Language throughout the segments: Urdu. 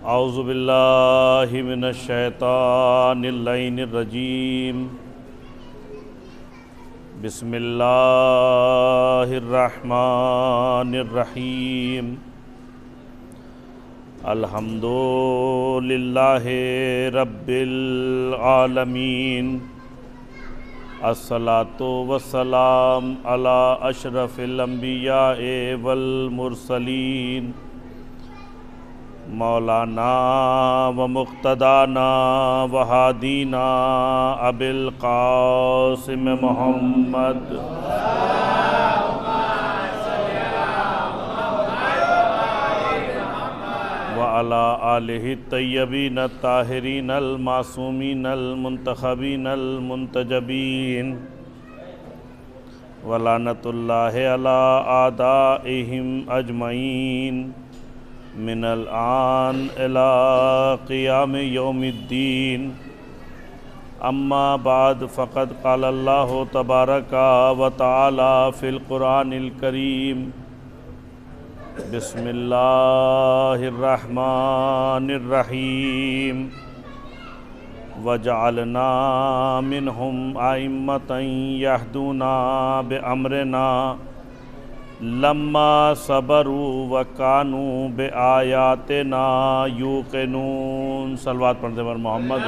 اعوذ باللہ من الشیطان اللعین الرجیم بسم اللہ الرحمن الرحیم الحمد للہ رب العالمین الصلاۃ والسلام علی اشرف الانبیاء والمرسلین مولانا و مقتدانا و ہادینا ابی القاسم محمد وعلی آلہ الطیبین الطاہرین المعصومین المنتخبین المنتجبین ولعنۃ اللہ علی اعدائہم اجمعین من الآن الى قیام یوم الدین اما بعد فقد قال اللہ تبارک و تعالی فی القرآن الکریم بسم اللہ الرحمن الرحیم وجعلنا منہم ائمۃ یہدون بامرنا لما صبروا وکانوا بآیاتنا یوقنون۔ صلوات پڑھتے پر محمد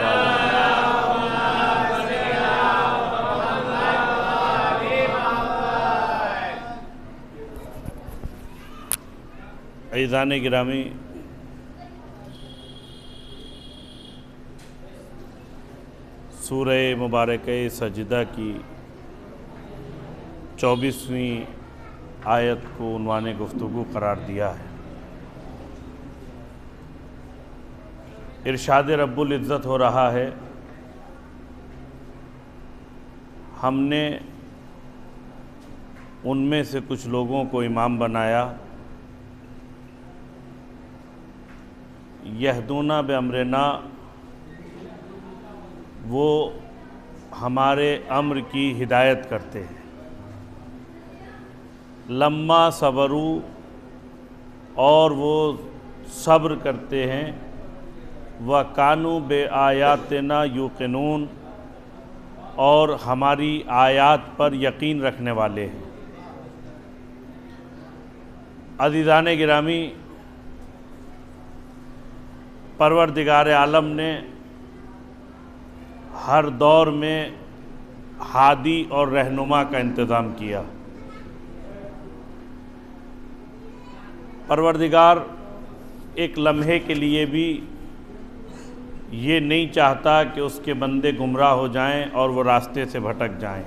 عزیزان گرامی، سورہ مبارکہ سجدہ کی 24ویں آیت کو عنوان گفتگو قرار دیا ہے۔ ارشاد رب العزت ہو رہا ہے، ہم نے ان میں سے کچھ لوگوں کو امام بنایا، یہدون بامرنا، وہ ہمارے امر کی ہدایت کرتے ہیں، لما صبروا، اور وہ صبر کرتے ہیں، وَكَانُوا بِآيَاتِنَا يُوقِنُونَ، اور ہماری آیات پر یقین رکھنے والے ہیں۔ عزیزان گرامی، پروردگار عالم نے ہر دور میں ہادی اور رہنما کا انتظام کیا۔ پروردگار ایک لمحے کے لیے بھی یہ نہیں چاہتا کہ اس کے بندے گمراہ ہو جائیں اور وہ راستے سے بھٹک جائیں۔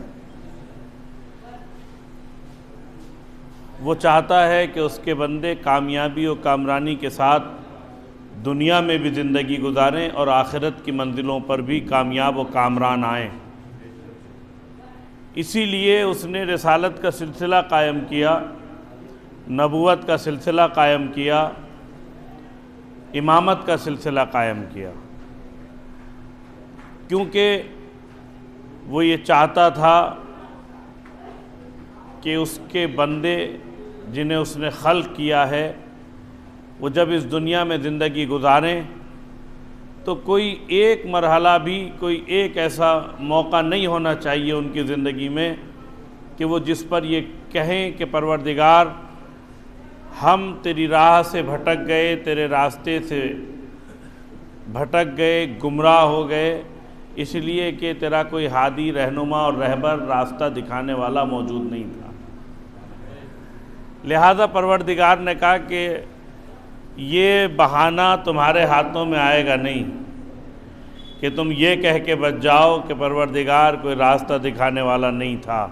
وہ چاہتا ہے کہ اس کے بندے کامیابی و کامرانی کے ساتھ دنیا میں بھی زندگی گزاریں اور آخرت کی منزلوں پر بھی کامیاب و کامران آئیں۔ اسی لیے اس نے رسالت کا سلسلہ قائم کیا، نبوت کا سلسلہ قائم کیا، امامت کا سلسلہ قائم کیا، کیونکہ وہ یہ چاہتا تھا کہ اس کے بندے جنہیں اس نے خلق کیا ہے، وہ جب اس دنیا میں زندگی گزاریں تو کوئی ایک مرحلہ بھی، کوئی ایک ایسا موقع نہیں ہونا چاہیے ان کی زندگی میں کہ وہ جس پر یہ کہیں کہ پروردگار ہم تیری راہ سے بھٹک گئے، تیرے راستے سے بھٹک گئے، گمراہ ہو گئے، اس لیے کہ تیرا کوئی ہادی، رہنما اور رہبر، راستہ دکھانے والا موجود نہیں تھا۔ لہذا پروردگار نے کہا کہ یہ بہانہ تمہارے ہاتھوں میں آئے گا نہیں کہ تم یہ کہہ کے بچ جاؤ کہ پروردگار کوئی راستہ دکھانے والا نہیں تھا۔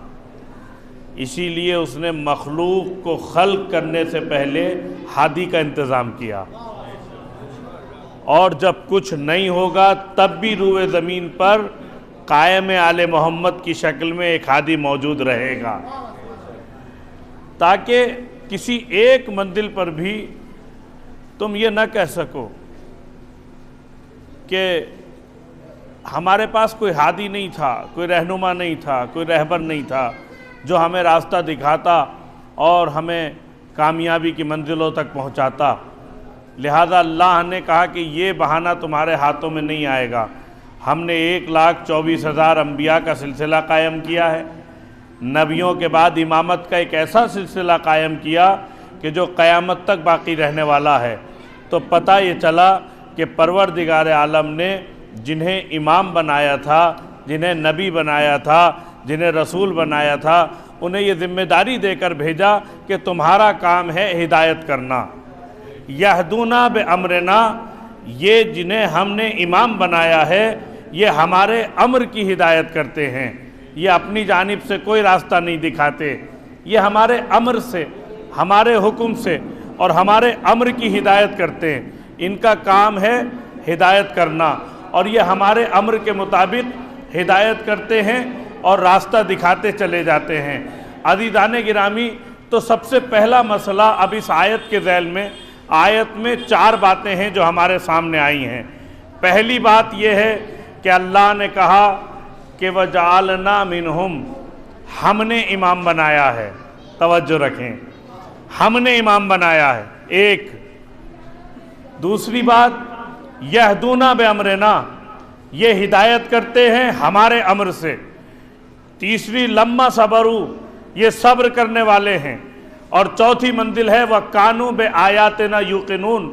اسی لیے اس نے مخلوق کو خلق کرنے سے پہلے ہادی کا انتظام کیا، اور جب کچھ نہیں ہوگا تب بھی روئے زمین پر قائم آل محمد کی شکل میں ایک ہادی موجود رہے گا، تاکہ کسی ایک منزل پر بھی تم یہ نہ کہہ سکو کہ ہمارے پاس کوئی ہادی نہیں تھا، کوئی رہنما نہیں تھا، کوئی رہبر نہیں تھا جو ہمیں راستہ دکھاتا اور ہمیں کامیابی کی منزلوں تک پہنچاتا۔ لہذا اللہ نے کہا کہ یہ بہانہ تمہارے ہاتھوں میں نہیں آئے گا۔ ہم نے 1,24,000 انبیاء کا سلسلہ قائم کیا ہے، نبیوں کے بعد امامت کا ایک ایسا سلسلہ قائم کیا کہ جو قیامت تک باقی رہنے والا ہے۔ تو پتہ یہ چلا کہ پروردگار عالم نے جنہیں امام بنایا تھا، جنہیں نبی بنایا تھا، جنہیں رسول بنایا تھا، انہیں یہ ذمہ داری دے کر بھیجا کہ تمہارا کام ہے ہدایت کرنا۔ یہدونا بامرنا، یہ جنہیں ہم نے امام بنایا ہے یہ ہمارے امر کی ہدایت کرتے ہیں، یہ اپنی جانب سے کوئی راستہ نہیں دکھاتے، یہ ہمارے امر سے، ہمارے حکم سے اور ہمارے امر کی ہدایت کرتے ہیں۔ ان کا کام ہے ہدایت کرنا، اور یہ ہمارے امر کے مطابق ہدایت کرتے ہیں اور راستہ دکھاتے چلے جاتے ہیں۔ عزیزان گرامی، تو سب سے پہلا مسئلہ اب اس آیت کے ذیل میں، آیت میں 4 باتیں ہیں جو ہمارے سامنے آئی ہیں۔ پہلی بات یہ ہے کہ اللہ نے کہا کہ وَجَعَلْنَا مِنْهُمْ، ہم نے امام بنایا ہے۔ توجہ رکھیں، ہم نے امام بنایا ہے، ایک۔ دوسری بات، یہدونا بامرنا، یہ ہدایت کرتے ہیں ہمارے امر سے۔ تیسری، لما صبروا، یہ صبر کرنے والے ہیں۔ اور چوتھی منزل ہے وَكَانُوا بِآيَاتِنَا يُوقِنُونَ،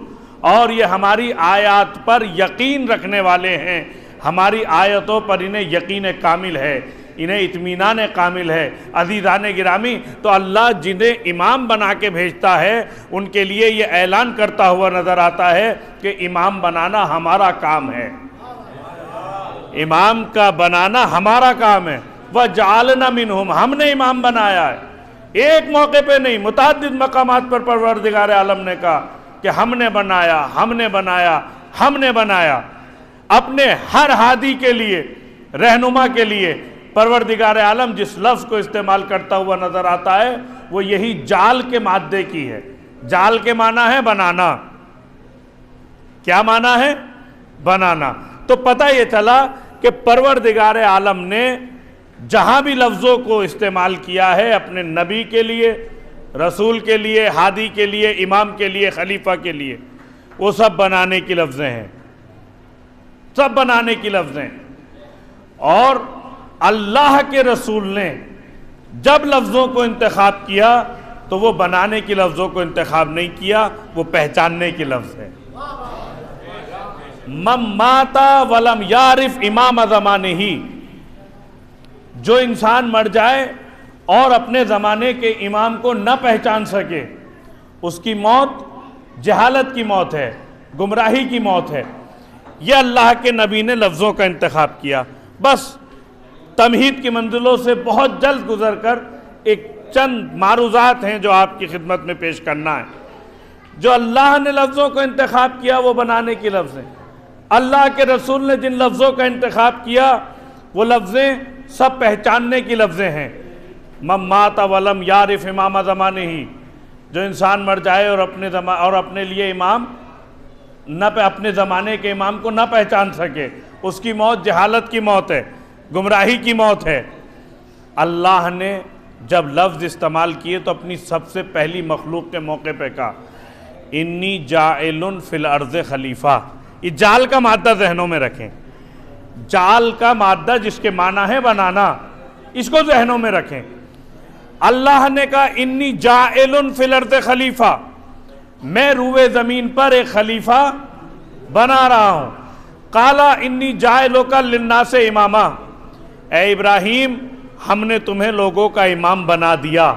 اور یہ ہماری آیات پر یقین رکھنے والے ہیں، ہماری آیتوں پر انہیں یقین کامل ہے، انہیں اطمینان کامل ہے۔ عزیزان گرامی، تو اللہ جنہیں امام بنا کے بھیجتا ہے ان کے لیے یہ اعلان کرتا ہوا نظر آتا ہے کہ امام بنانا ہمارا کام ہے، امام کا بنانا ہمارا کام ہے۔ وَجَعَلْنَا مِنْهُمْ، ہم نے امام بنایا ہے۔ ایک موقع پہ نہیں، متعدد مقامات پر پروردگار عالم نے کہا کہ ہم نے بنایا، ہم نے بنایا، ہم نے بنایا۔ اپنے ہر ہادی کے لیے، رہنما کے لیے پروردگار عالم جس لفظ کو استعمال کرتا ہوا نظر آتا ہے وہ یہی جال کے مادے کی ہے۔ جال کے معنی ہے بنانا۔ کیا معنی ہے؟ بنانا۔ تو پتہ یہ چلا کہ پروردگار عالم نے جہاں بھی لفظوں کو استعمال کیا ہے اپنے نبی کے لیے، رسول کے لیے، ہادی کے لیے، امام کے لیے، خلیفہ کے لیے، وہ سب بنانے کی لفظیں ہیں، سب بنانے کی لفظیں۔ اور اللہ کے رسول نے جب لفظوں کو انتخاب کیا تو وہ بنانے کی لفظوں کو انتخاب نہیں کیا، وہ پہچاننے کی لفظ ہے۔ من مات ولم یعرف امام زمانہ، جو انسان مر جائے اور اپنے زمانے کے امام کو نہ پہچان سکے، اس کی موت جہالت کی موت ہے، گمراہی کی موت ہے۔ یہ اللہ کے نبی نے لفظوں کا انتخاب کیا۔ بس تمہید کی منزلوں سے بہت جلد گزر کر ایک چند معروضات ہیں جو آپ کی خدمت میں پیش کرنا ہے۔ جو اللہ نے لفظوں کو انتخاب کیا وہ بنانے کی لفظ ہیں، اللہ کے رسول نے جن لفظوں کا انتخاب کیا وہ لفظیں سب پہچاننے کی لفظیں ہیں۔ من مات ولم یعرف امام زمانہ، جو انسان مر جائے اور اپنے لیے امام نہ اپنے زمانے کے امام کو نہ پہچان سکے، اس کی موت جہالت کی موت ہے، گمراہی کی موت ہے۔ اللہ نے جب لفظ استعمال کیے تو اپنی سب سے پہلی مخلوق کے موقع پہ کہا انی جاعل فی الارض خلیفہ۔ یہ جال کا مادہ ذہنوں میں رکھیں، جال کا مادہ جس کے معنی ہے بنانا، اس کو ذہنوں میں رکھیں۔ اللہ نے کہا انی جاعل فی الارض خلیفہ، میں روئے زمین پر ایک خلیفہ بنا رہا ہوں۔ قالا انی جاعلک للناس اماما، اے ابراہیم ہم نے تمہیں لوگوں کا امام بنا دیا۔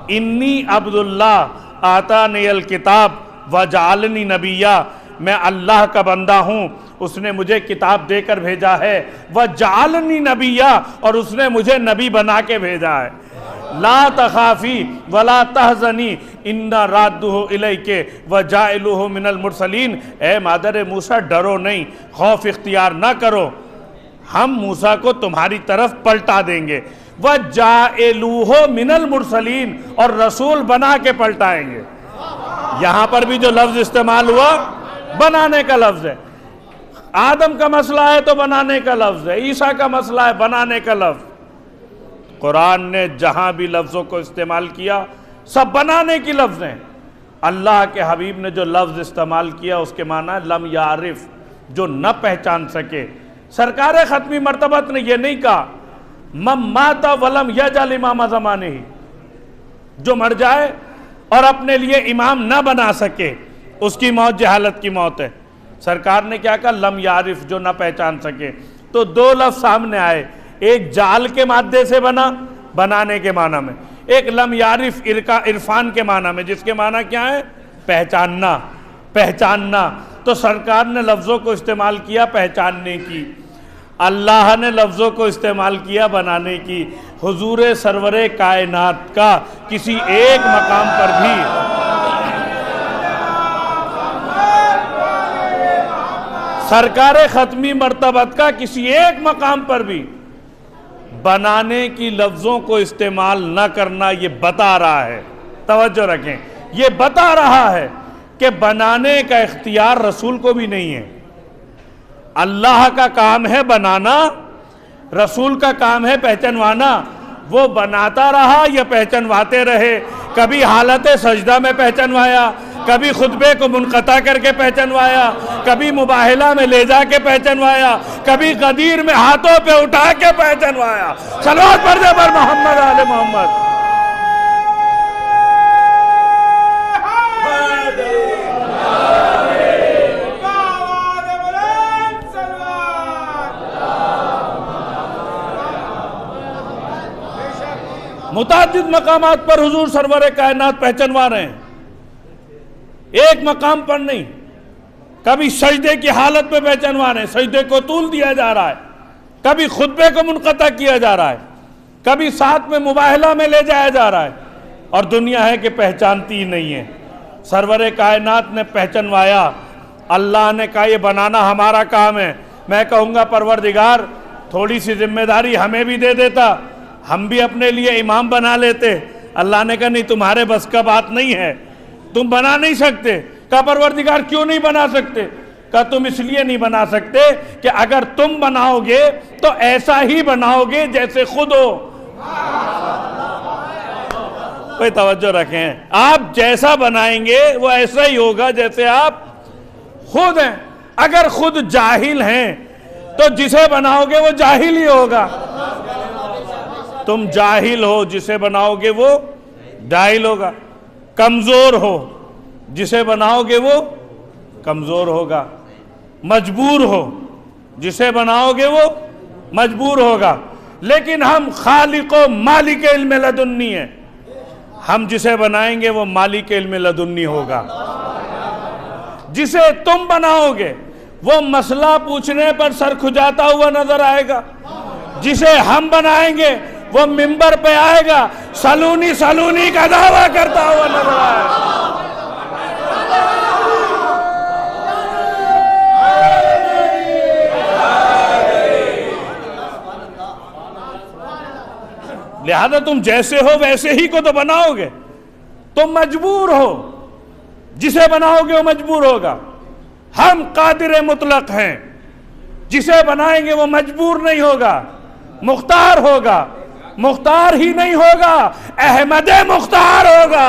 انی عبداللہ آتانی الکتاب وجعلنی نبیا، میں اللہ کا بندہ ہوں، اس نے مجھے کتاب دے کر بھیجا ہے۔ وجعلنی نبیا، اور اس نے مجھے نبی بنا کے بھیجا ہے۔ لا تخافی ولا تحزنی انا رادہ الیک وجاعلہ من المرسلین، اے مادر موسیٰ ڈرو نہیں، خوف اختیار نہ کرو، ہم موسیٰ کو تمہاری طرف پلٹا دیں گے۔ وجاعلہ من المرسلین، اور رسول بنا کے پلٹائیں گے۔ یہاں پر بھی جو لفظ استعمال ہوا بنانے کا لفظ ہے۔ آدم کا مسئلہ ہے تو بنانے کا لفظ ہے، عیسیٰ کا مسئلہ ہے بنانے کا لفظ۔ قرآن نے جہاں بھی لفظوں کو استعمال کیا سب بنانے کی لفظ ہیں۔ اللہ کے حبیب نے جو لفظ استعمال کیا اس کے معنی ہے لم یعرف، جو نہ پہچان سکے۔ سرکار ختمی مرتبت نے یہ نہیں کہا من مات ولم یجعل امام زمانہ، جو مر جائے اور اپنے لیے امام نہ بنا سکے اس کی موت جہالت کی موت ہے۔ سرکار نے کیا کہا؟ لم یعرف، جو نہ پہچان سکے۔ تو دو لفظ سامنے آئے، ایک جعل کے مادے سے بنا، بنانے کے معنی میں، ایک لم یعرف عرفان کے معنی میں، جس کے معنی کیا ہے؟ پہچاننا، پہچاننا۔ تو سرکار نے لفظوں کو استعمال کیا پہچاننے کی، اللہ نے لفظوں کو استعمال کیا بنانے کی۔ حضور سرور کائنات کا کسی ایک مقام پر بھی سرکار ختمی مرتبت کا کسی ایک مقام پر بھی بنانے کی لفظوں کو استعمال نہ کرنا یہ بتا رہا ہے، توجہ رکھیں، یہ بتا رہا ہے کہ بنانے کا اختیار رسول کو بھی نہیں ہے۔ اللہ کا کام ہے بنانا، رسول کا کام ہے پہچنوانا۔ وہ بناتا رہا یا پہچنواتے رہے، کبھی حالت سجدہ میں پہچنوایا، کبھی خطبے کو منقطع کر کے پہچنوایا، کبھی مباہلہ میں لے جا کے پہچنوایا، کبھی غدیر میں ہاتھوں پہ اٹھا کے پہچنوایا۔ صلوات پڑھ دے پر محمد آل محمد۔ متعدد مقامات پر حضور سرور کائنات پہچنوا رہے ہیں، ایک مقام پر نہیں۔ کبھی سجدے کی حالت میں پہچنوا رہے ہیں، سجدے کو طول دیا جا رہا ہے، کبھی خطبے کو منقطع کیا جا رہا ہے، کبھی ساتھ میں مباہلہ میں لے جایا جا رہا ہے، اور دنیا ہے کہ پہچانتی ہی نہیں ہے۔ سرور کائنات نے پہچنوایا، اللہ نے کہا یہ بنانا ہمارا کام ہے۔ میں کہوں گا پروردگار تھوڑی سی ذمہ داری ہمیں بھی دے دیتا، ہم بھی اپنے لیے امام بنا لیتے۔ اللہ نے کہا نہیں، تمہارے بس کا بات نہیں ہے، تم بنا نہیں سکتے۔ کہا پروردگار کیوں نہیں بنا سکتے؟ کہا تم اس لیے نہیں بنا سکتے کہ اگر تم بناؤ گے تو ایسا ہی بناؤ گے جیسے خود ہو۔ کوئی توجہ رکھیں، آپ جیسا بنائیں گے وہ ایسا ہی ہوگا جیسے آپ خود ہیں۔ اگر خود جاہل ہیں تو جسے بناؤ گے وہ جاہل ہی ہوگا۔ تم جاہل ہو، جسے بناؤ گے وہ جاہل ہوگا۔ کمزور ہو، جسے بناؤ گے وہ کمزور ہوگا۔ مجبور ہو، جسے بناؤ گے وہ مجبور ہوگا۔ لیکن ہم خالق و مالک علم لدنی ہیں، ہم جسے بنائیں گے وہ مالک علم لدنی ہوگا۔ جسے تم بناؤ گے وہ مسئلہ پوچھنے پر سر کھجاتا ہوا نظر آئے گا، جسے ہم بنائیں گے وہ منبر پہ آئے گا سلونی سلونی کا دعویٰ کرتا ہوا نظر آئے گا۔ لہذا تم جیسے ہو ویسے ہی کو تو بناؤ گے، تم مجبور ہو، جسے بناؤ گے وہ مجبور ہوگا۔ ہم قادر مطلق ہیں، جسے بنائیں گے وہ مجبور نہیں ہوگا، مختار ہوگا۔ مختار ہی نہیں ہوگا، احمد مختار ہوگا۔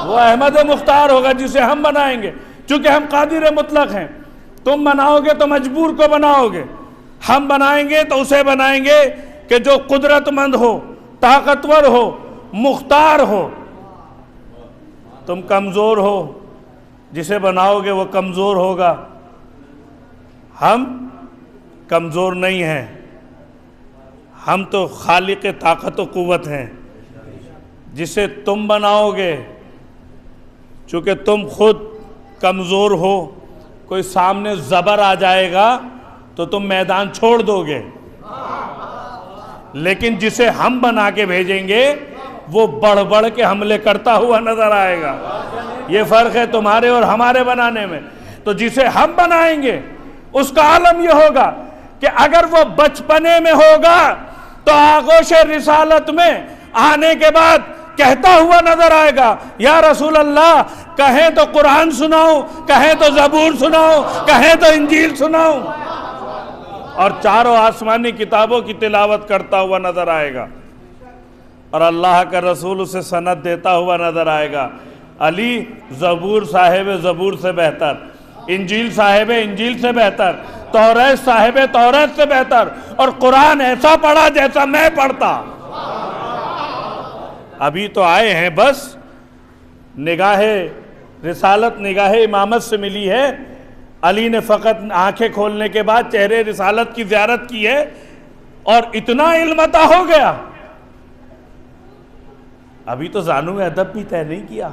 وہ احمد مختار ہوگا جسے ہم بنائیں گے، چونکہ ہم قادر مطلق ہیں۔ تم بناؤ گے تو مجبور کو بناؤ گے، ہم بنائیں گے تو اسے بنائیں گے کہ جو قدرت مند ہو، طاقتور ہو، مختار ہو۔ تم کمزور ہو، جسے بناؤ گے وہ کمزور ہوگا۔ ہم کمزور نہیں ہیں، ہم تو خالق طاقت و قوت ہیں۔ جسے تم بناؤ گے، چونکہ تم خود کمزور ہو، کوئی سامنے زبر آ جائے گا تو تم میدان چھوڑ دو گے، لیکن جسے ہم بنا کے بھیجیں گے وہ بڑھ بڑھ کے حملے کرتا ہوا نظر آئے گا۔ یہ فرق ہے تمہارے اور ہمارے بنانے میں۔ تو جسے ہم بنائیں گے اس کا عالم یہ ہوگا کہ اگر وہ بچپنے میں ہوگا تو آغوش رسالت میں آنے کے بعد کہتا ہوا نظر آئے گا یا رسول اللہ کہیں تو قرآن سناؤ، کہیں تو زبور سناؤ، کہیں تو انجیل سناؤ، اور چاروں آسمانی کتابوں کی تلاوت کرتا ہوا نظر آئے گا، اور اللہ کا رسول اسے سند دیتا ہوا نظر آئے گا۔ علی زبور صاحب زبور سے بہتر، انجیل صاحب انجیل سے بہتر، توریت صاحب توریت سے بہتر، اور قرآن ایسا پڑھا جیسا میں پڑھتا۔ ابھی تو آئے ہیں، بس نگاہ رسالت نگاہ امامت سے ملی ہے، علی نے فقط آنکھیں کھولنے کے بعد چہرے رسالت کی زیارت کی ہے اور اتنا علم عطا ہو گیا۔ ابھی تو زانو ادب بھی طے نہیں کیا،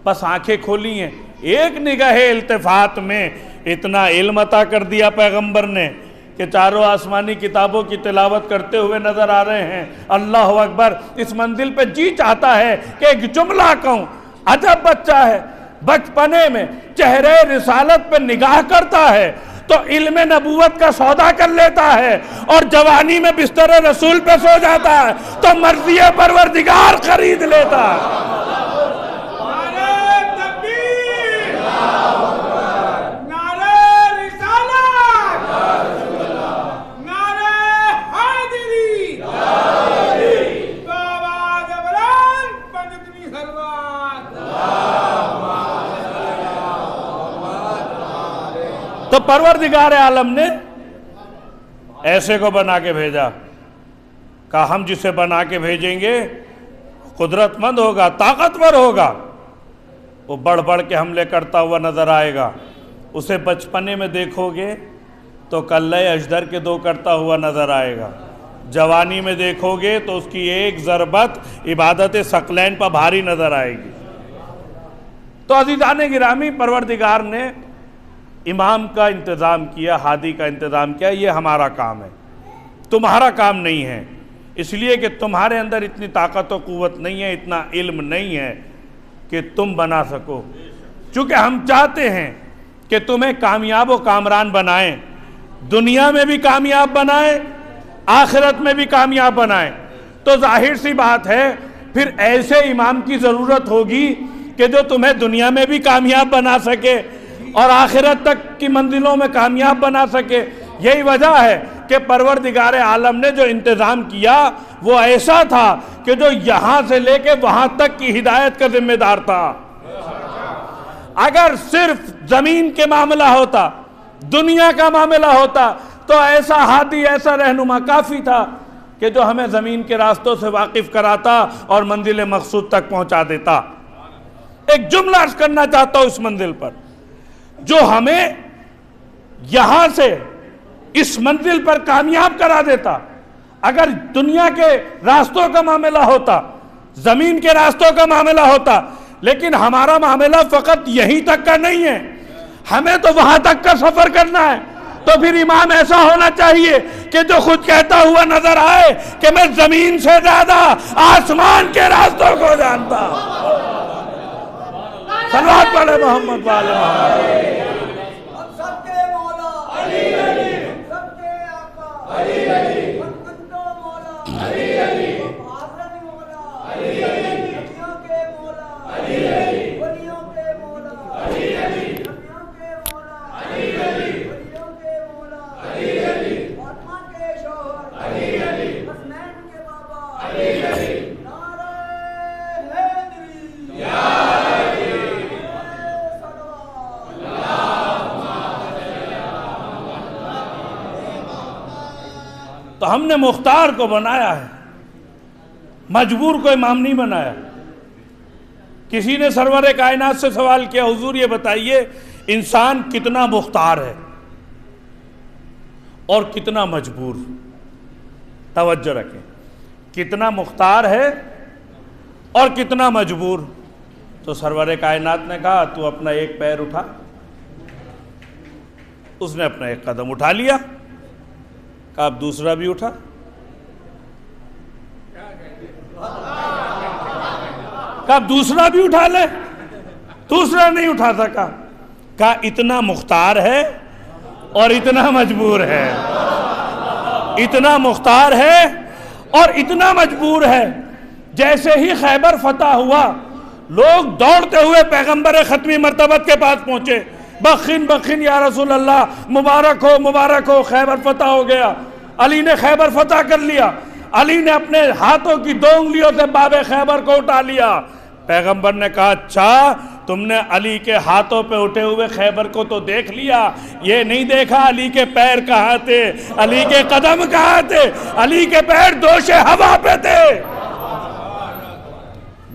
بس آنکھیں کھولی ہیں، ایک نگاہ التفات میں اتنا علم عطا کر دیا پیغمبر نے کہ چاروں آسمانی کتابوں کی تلاوت کرتے ہوئے نظر آ رہے ہیں۔ اللہ اکبر۔ اس منزل پہ جی چاہتا ہے کہ ایک جملہ کہوں، عجب بچہ ہے، بچپنے میں چہرے رسالت پہ نگاہ کرتا ہے تو علم نبوت کا سودا کر لیتا ہے، اور جوانی میں بستر رسول پہ سو جاتا ہے تو مرضی پروردگار خرید لیتا ہے۔ تو پروردگار عالم نے ایسے کو بنا کے بھیجا، کہا ہم جسے بنا کے بھیجیں گے قدرت مند ہوگا، طاقتور ہوگا، وہ بڑھ بڑھ کے حملے کرتا ہوا نظر آئے گا۔ اسے بچپنے میں دیکھو گے تو کلہ اجدر کے دو کرتا ہوا نظر آئے گا، جوانی میں دیکھو گے تو اس کی ایک ضربت عبادت ثقلین پر بھاری نظر آئے گی۔ تو عزیزان گرامی، پروردگار نے امام کا انتظام کیا، ہادی کا انتظام کیا، یہ ہمارا کام ہے، تمہارا کام نہیں ہے، اس لیے کہ تمہارے اندر اتنی طاقت و قوت نہیں ہے، اتنا علم نہیں ہے کہ تم بنا سکو۔ چونکہ ہم چاہتے ہیں کہ تمہیں کامیاب و کامران بنائیں، دنیا میں بھی کامیاب بنائیں، آخرت میں بھی کامیاب بنائیں۔ تو ظاہر سی بات ہے پھر ایسے امام کی ضرورت ہوگی کہ جو تمہیں دنیا میں بھی کامیاب بنا سکے اور آخرت تک کی منزلوں میں کامیاب بنا سکے۔ یہی وجہ ہے کہ پروردگار عالم نے جو انتظام کیا وہ ایسا تھا کہ جو یہاں سے لے کے وہاں تک کی ہدایت کا ذمہ دار تھا۔ اگر صرف زمین کے معاملہ ہوتا، دنیا کا معاملہ ہوتا، تو ایسا ہادی، ایسا رہنما کافی تھا کہ جو ہمیں زمین کے راستوں سے واقف کراتا اور منزل مقصود تک پہنچا دیتا۔ ایک جملہ عرض کرنا چاہتا ہوں اس منزل پر، جو ہمیں یہاں سے اس منزل پر کامیاب کرا دیتا۔ اگر دنیا کے راستوں کا معاملہ ہوتا، زمین کے راستوں کا معاملہ ہوتا، لیکن ہمارا معاملہ فقط یہیں تک کا نہیں ہے، ہمیں تو وہاں تک کا سفر کرنا ہے۔ تو پھر امام ایسا ہونا چاہیے کہ جو خود کہتا ہوا نظر آئے کہ میں زمین سے زیادہ آسمان کے راستوں کو جانتا۔ صلوات پڑھے محمد والے محمد۔ سب کے مولا علی علی، سب کے آقا علی علی، منتو مولا علی علی، آزمی مولا علی علی، نبیوں کے مولا علی علی، ولیوں کے مولا علی علی، نبیوں کے مولا علی علی، ولیوں کے مولا علی علی، فاطمہ کے شوہر علی علی، حسنین کے بابا علی علی، نعرہ حیدری یا تو ہم نے مختار کو بنایا ہے، مجبور کو امام نہیں بنایا۔ کسی نے سرور کائنات سے سوال کیا، حضور یہ بتائیے انسان کتنا مختار ہے اور کتنا مجبور؟ توجہ رکھیں، کتنا مختار ہے اور کتنا مجبور؟ تو سرور کائنات نے کہا تو اپنا ایک پیر اٹھا۔ اس نے اپنا ایک قدم اٹھا لیا، کہا اب دوسرا بھی اٹھا۔ کہا اب دوسرا بھی اٹھا لے، دوسرا نہیں اٹھا سکا۔ کہا اتنا مختار ہے اور اتنا مجبور ہے، اتنا مختار ہے اور اتنا مجبور ہے۔ جیسے ہی خیبر فتح ہوا، لوگ دوڑتے ہوئے پیغمبر ختمی مرتبت کے پاس پہنچے، بخن بخن یا رسول اللہ، مبارک ہو مبارک ہو، خیبر فتح ہو گیا۔ علی نے خیبر فتح کر لیا، علی نے اپنے ہاتھوں کی 2 انگلیوں سے باب خیبر کو اٹھا لیا، پیغمبر نے کہا اچھا تم نے علی کے ہاتھوں پہ اٹھے ہوئے خیبر کو تو دیکھ لیا، یہ نہیں دیکھا علی کے پیر کہاں تھے، علی کے قدم کہاں تھے؟ علی کے پیر دوش ہوا پہ تھے،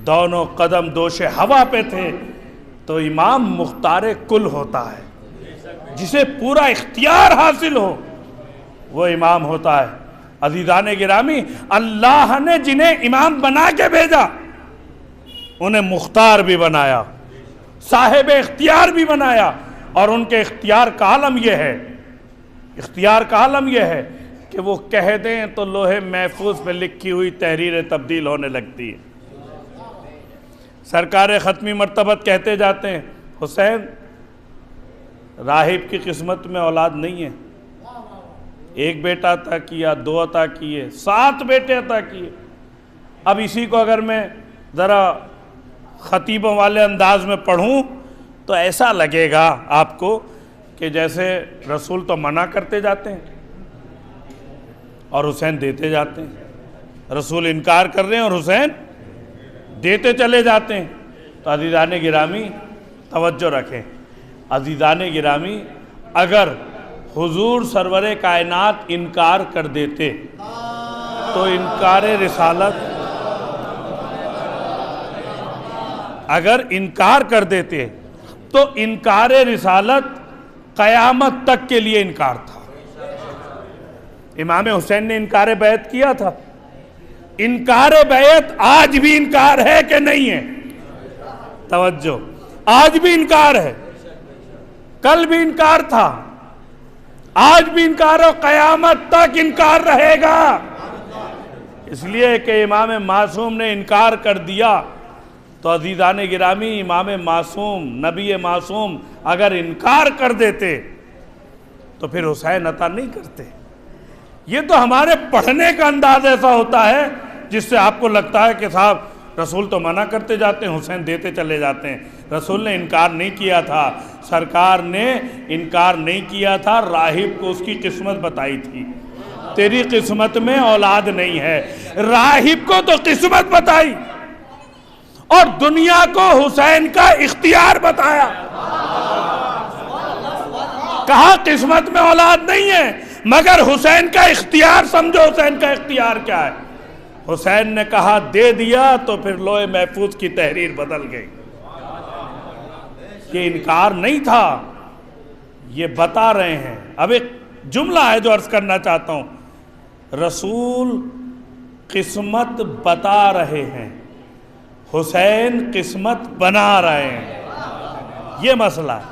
دونوں قدم دوش ہوا پہ تھے۔ تو امام مختار کل ہوتا ہے، جسے پورا اختیار حاصل ہو وہ امام ہوتا ہے۔ عزیزان گرامی، اللہ نے جنہیں امام بنا کے بھیجا انہیں مختار بھی بنایا، صاحب اختیار بھی بنایا، اور ان کے اختیار کا عالم یہ ہے کہ وہ کہہ دیں تو لوح محفوظ میں لکھی ہوئی تحریریں تبدیل ہونے لگتی ہے۔ سرکار ختمی مرتبت کہتے جاتے ہیں حسین راہب کی قسمت میں اولاد نہیں ہے، ایک بیٹا عطا کیا، 2 عطا کیے، 7 بیٹے عطا کیے۔ اب اسی کو اگر میں ذرا خطیبوں والے انداز میں پڑھوں تو ایسا لگے گا آپ کو کہ جیسے رسول تو منع کرتے جاتے ہیں اور حسین دیتے جاتے ہیں، رسول انکار کر رہے ہیں اور حسین دیتے چلے جاتے ہیں۔ تو عزیزان گرامی توجہ رکھیں، عزیزان گرامی اگر حضور سرور کائنات انکار کر دیتے تو انکار رسالت، اگر انکار کر دیتے تو انکار رسالت قیامت تک کے لیے انکار تھا۔ امام حسین نے انکار بیعت کیا تھا، انکار بیعت آج بھی انکار ہے کہ نہیں ہے؟ توجہ، آج بھی انکار ہے، کل بھی انکار تھا، آج بھی انکار ہے، قیامت تک انکار رہے گا۔ اس لیے کہ امام معصوم نے انکار کر دیا تو عزیزان گرامی امام معصوم، نبی معصوم اگر انکار کر دیتے تو پھر حسین عطا نہیں کرتے۔ یہ تو ہمارے پڑھنے کا انداز ایسا ہوتا ہے جس سے آپ کو لگتا ہے کہ صاحب رسول تو منع کرتے جاتے ہیں، حسین دیتے چلے جاتے ہیں۔ رسول نے انکار نہیں کیا تھا، سرکار نے انکار نہیں کیا تھا، راہب کو اس کی قسمت بتائی تھی، تیری قسمت میں اولاد نہیں ہے۔ راہب کو تو قسمت بتائی اور دنیا کو حسین کا اختیار بتایا، کہا قسمت میں اولاد نہیں ہے مگر حسین کا اختیار سمجھو، حسین کا اختیار کیا ہے؟ حسین نے کہا دے دیا تو پھر لوح محفوظ کی تحریر بدل گئی۔ یہ انکار نہیں تھا، یہ بتا رہے ہیں۔ اب ایک جملہ ہے جو عرض کرنا چاہتا ہوں، رسول قسمت بتا رہے ہیں، حسین قسمت بنا رہے ہیں، یہ مسئلہ ہے۔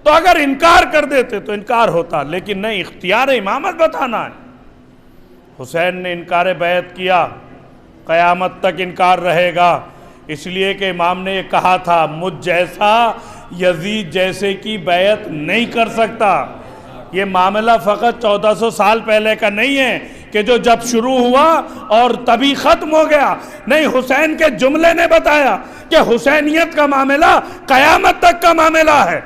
تو اگر انکار کر دیتے تو انکار ہوتا، لیکن نہیں، اختیار امامت بتانا ہے۔ حسین نے انکار بیعت کیا، قیامت تک انکار رہے گا، اس لیے کہ امام نے یہ کہا تھا مجھ جیسا یزید جیسے کی بیعت نہیں کر سکتا۔ یہ معاملہ فقط 1400 سال پہلے کا نہیں ہے کہ جو جب شروع ہوا اور تبھی ختم ہو گیا، نہیں، حسین کے جملے نے بتایا کہ حسینیت کا معاملہ قیامت تک کا معاملہ ہے۔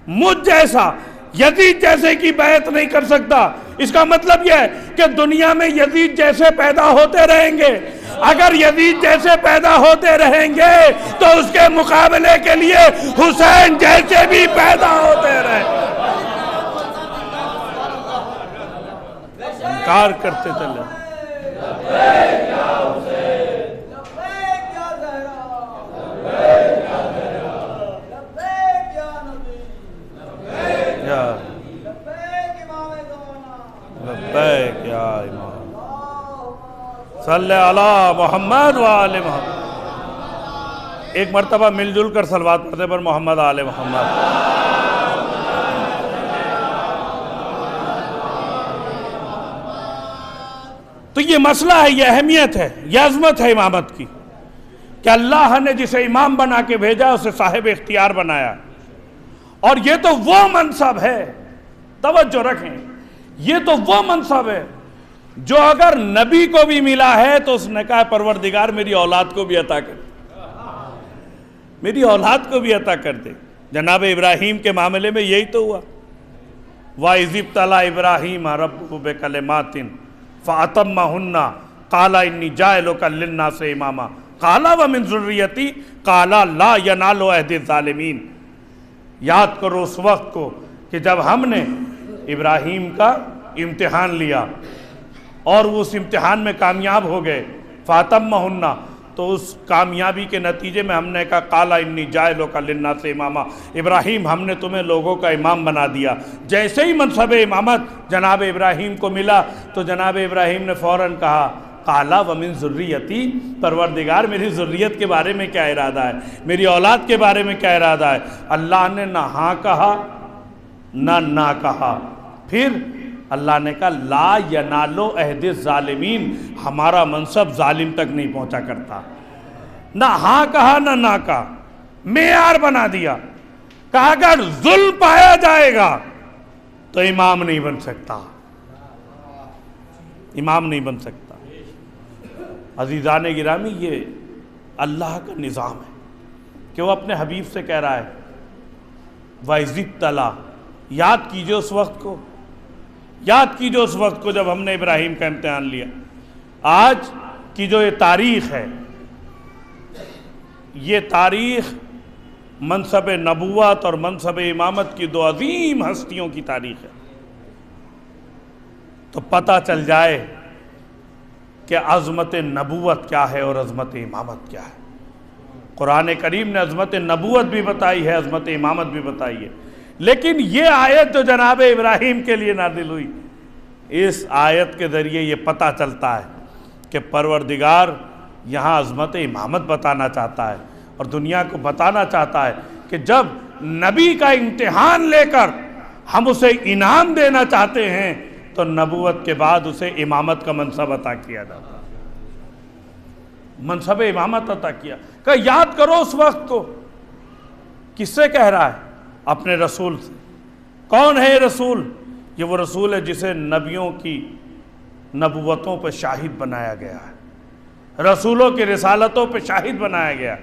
مجھ جیسا یزید جیسے کی بیعت نہیں کر سکتا، اس کا مطلب یہ ہے کہ دنیا میں یزید جیسے پیدا ہوتے رہیں گے، اگر یزید جیسے پیدا ہوتے رہیں گے تو اس کے مقابلے کے لیے حسین جیسے بھی پیدا ہوتے رہیں، انکار کرتے چلے۔ لبیک یا امام، صلی علی محمد وآل محمد۔ ایک مرتبہ مل جل کر صلوات پڑھتے پر محمد آل محمد۔ تو یہ مسئلہ ہے، یہ اہمیت ہے، یہ عظمت ہے امامت کی کہ اللہ نے جسے امام بنا کے بھیجا اسے صاحب اختیار بنایا، اور یہ تو وہ منصب ہے، توجہ رکھیں، یہ تو وہ منصب ہے جو اگر نبی کو بھی ملا ہے تو اس نے کہا پروردگار میری اولاد کو بھی عطا کر دے، میری اولاد کو بھی عطا کر دے۔ جناب ابراہیم کے معاملے میں یہی تو ہوا، وَإِذِ ابْتَلَىٰ إِبْرَاهِيمَ رَبُّهُ بِكَلِمَاتٍ فَأَتَمَّهُنَّ قَالَ إِنِّي جَاعِلُكَ لِلنَّاسِ إِمَامًا قالا ومن ذریتی قالا لا ینال عہد الظالمین۔ یاد کرو اس وقت کو کہ جب ہم نے ابراہیم کا امتحان لیا اور وہ اس امتحان میں کامیاب ہو گئے، فاتمہن، تو اس کامیابی کے نتیجے میں ہم نے کہا قال انی جاعلک للناس اماما، ابراہیم ہم نے تمہیں لوگوں کا امام بنا دیا۔ جیسے ہی منصب امامت جناب ابراہیم کو ملا تو جناب ابراہیم نے فوراً کہا قال ومن ذریتی، پروردگار میری ذریت کے بارے میں کیا ارادہ ہے، میری اولاد کے بارے میں کیا ارادہ ہے؟ اللہ نے نہ ہاں کہا نہ کہا، پھر اللہ نے کہا لا ینالو عہد الظالمین، ہمارا منصب ظالم تک نہیں پہنچا کرتا۔ نہ ہاں کہا نہ کہا، معیار بنا دیا، کہا اگر ظلم پایا جائے گا تو امام نہیں بن سکتا، امام نہیں بن سکتا۔ عزیزان گرامی، یہ اللہ کا نظام ہے کہ وہ اپنے حبیب سے کہہ رہا ہے وَإِذِ ابْتَلَىٰ، یاد کیجئے اس وقت کو، یاد کیجئے اس وقت کو جب ہم نے ابراہیم کا امتحان لیا۔ آج کی جو یہ تاریخ ہے، یہ تاریخ منصب نبوت اور منصب امامت کی دو عظیم ہستیوں کی تاریخ ہے، تو پتہ چل جائے کہ عظمت نبوت کیا ہے اور عظمت امامت کیا ہے۔ قرآن کریم نے عظمت نبوت بھی بتائی ہے، عظمت امامت بھی بتائی ہے، لیکن یہ آیت جو جناب ابراہیم کے لیے نازل ہوئی، اس آیت کے ذریعے یہ پتہ چلتا ہے کہ پروردگار یہاں عظمت امامت بتانا چاہتا ہے اور دنیا کو بتانا چاہتا ہے کہ جب نبی کا امتحان لے کر ہم اسے انعام دینا چاہتے ہیں تو نبوت کے بعد اسے امامت کا منصب عطا کیا جاتا ہے، منصب امامت عطا کیا۔ کہ یاد کرو اس وقت کو، کس سے کہہ رہا ہے؟ اپنے رسول سے۔ کون ہے یہ رسول؟ یہ وہ رسول ہے جسے نبیوں کی نبوتوں پہ شاہد بنایا گیا ہے، رسولوں کی رسالتوں پہ شاہد بنایا گیا ہے۔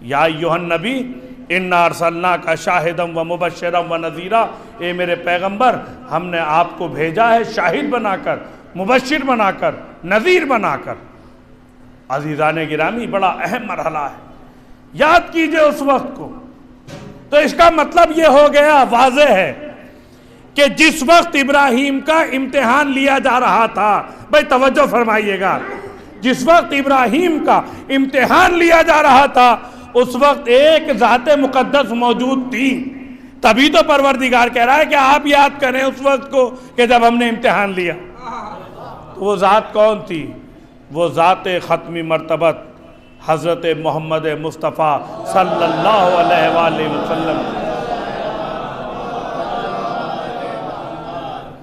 یا ایھا النبی انا ارسلناک شاہدا ومبشرا ونذیرا، اے میرے پیغمبر ہم نے آپ کو بھیجا ہے شاہد بنا کر، مبشر بنا کر، نذیر بنا کر۔ عزیزان گرامی، بڑا اہم مرحلہ ہے، یاد کیجئے اس وقت کو۔ تو اس کا مطلب یہ ہو گیا، واضح ہے کہ جس وقت ابراہیم کا امتحان لیا جا رہا تھا، بھائی توجہ فرمائیے گا، جس وقت ابراہیم کا امتحان لیا جا رہا تھا اس وقت ایک ذات مقدس موجود تھی، تبھی تو پروردگار کہہ رہا ہے کہ آپ یاد کریں اس وقت کو کہ جب ہم نے امتحان لیا۔ تو وہ ذات کون تھی؟ وہ ذات ختمی مرتبت حضرت محمد مصطفیٰ صلی اللہ علیہ وآلہ وسلم،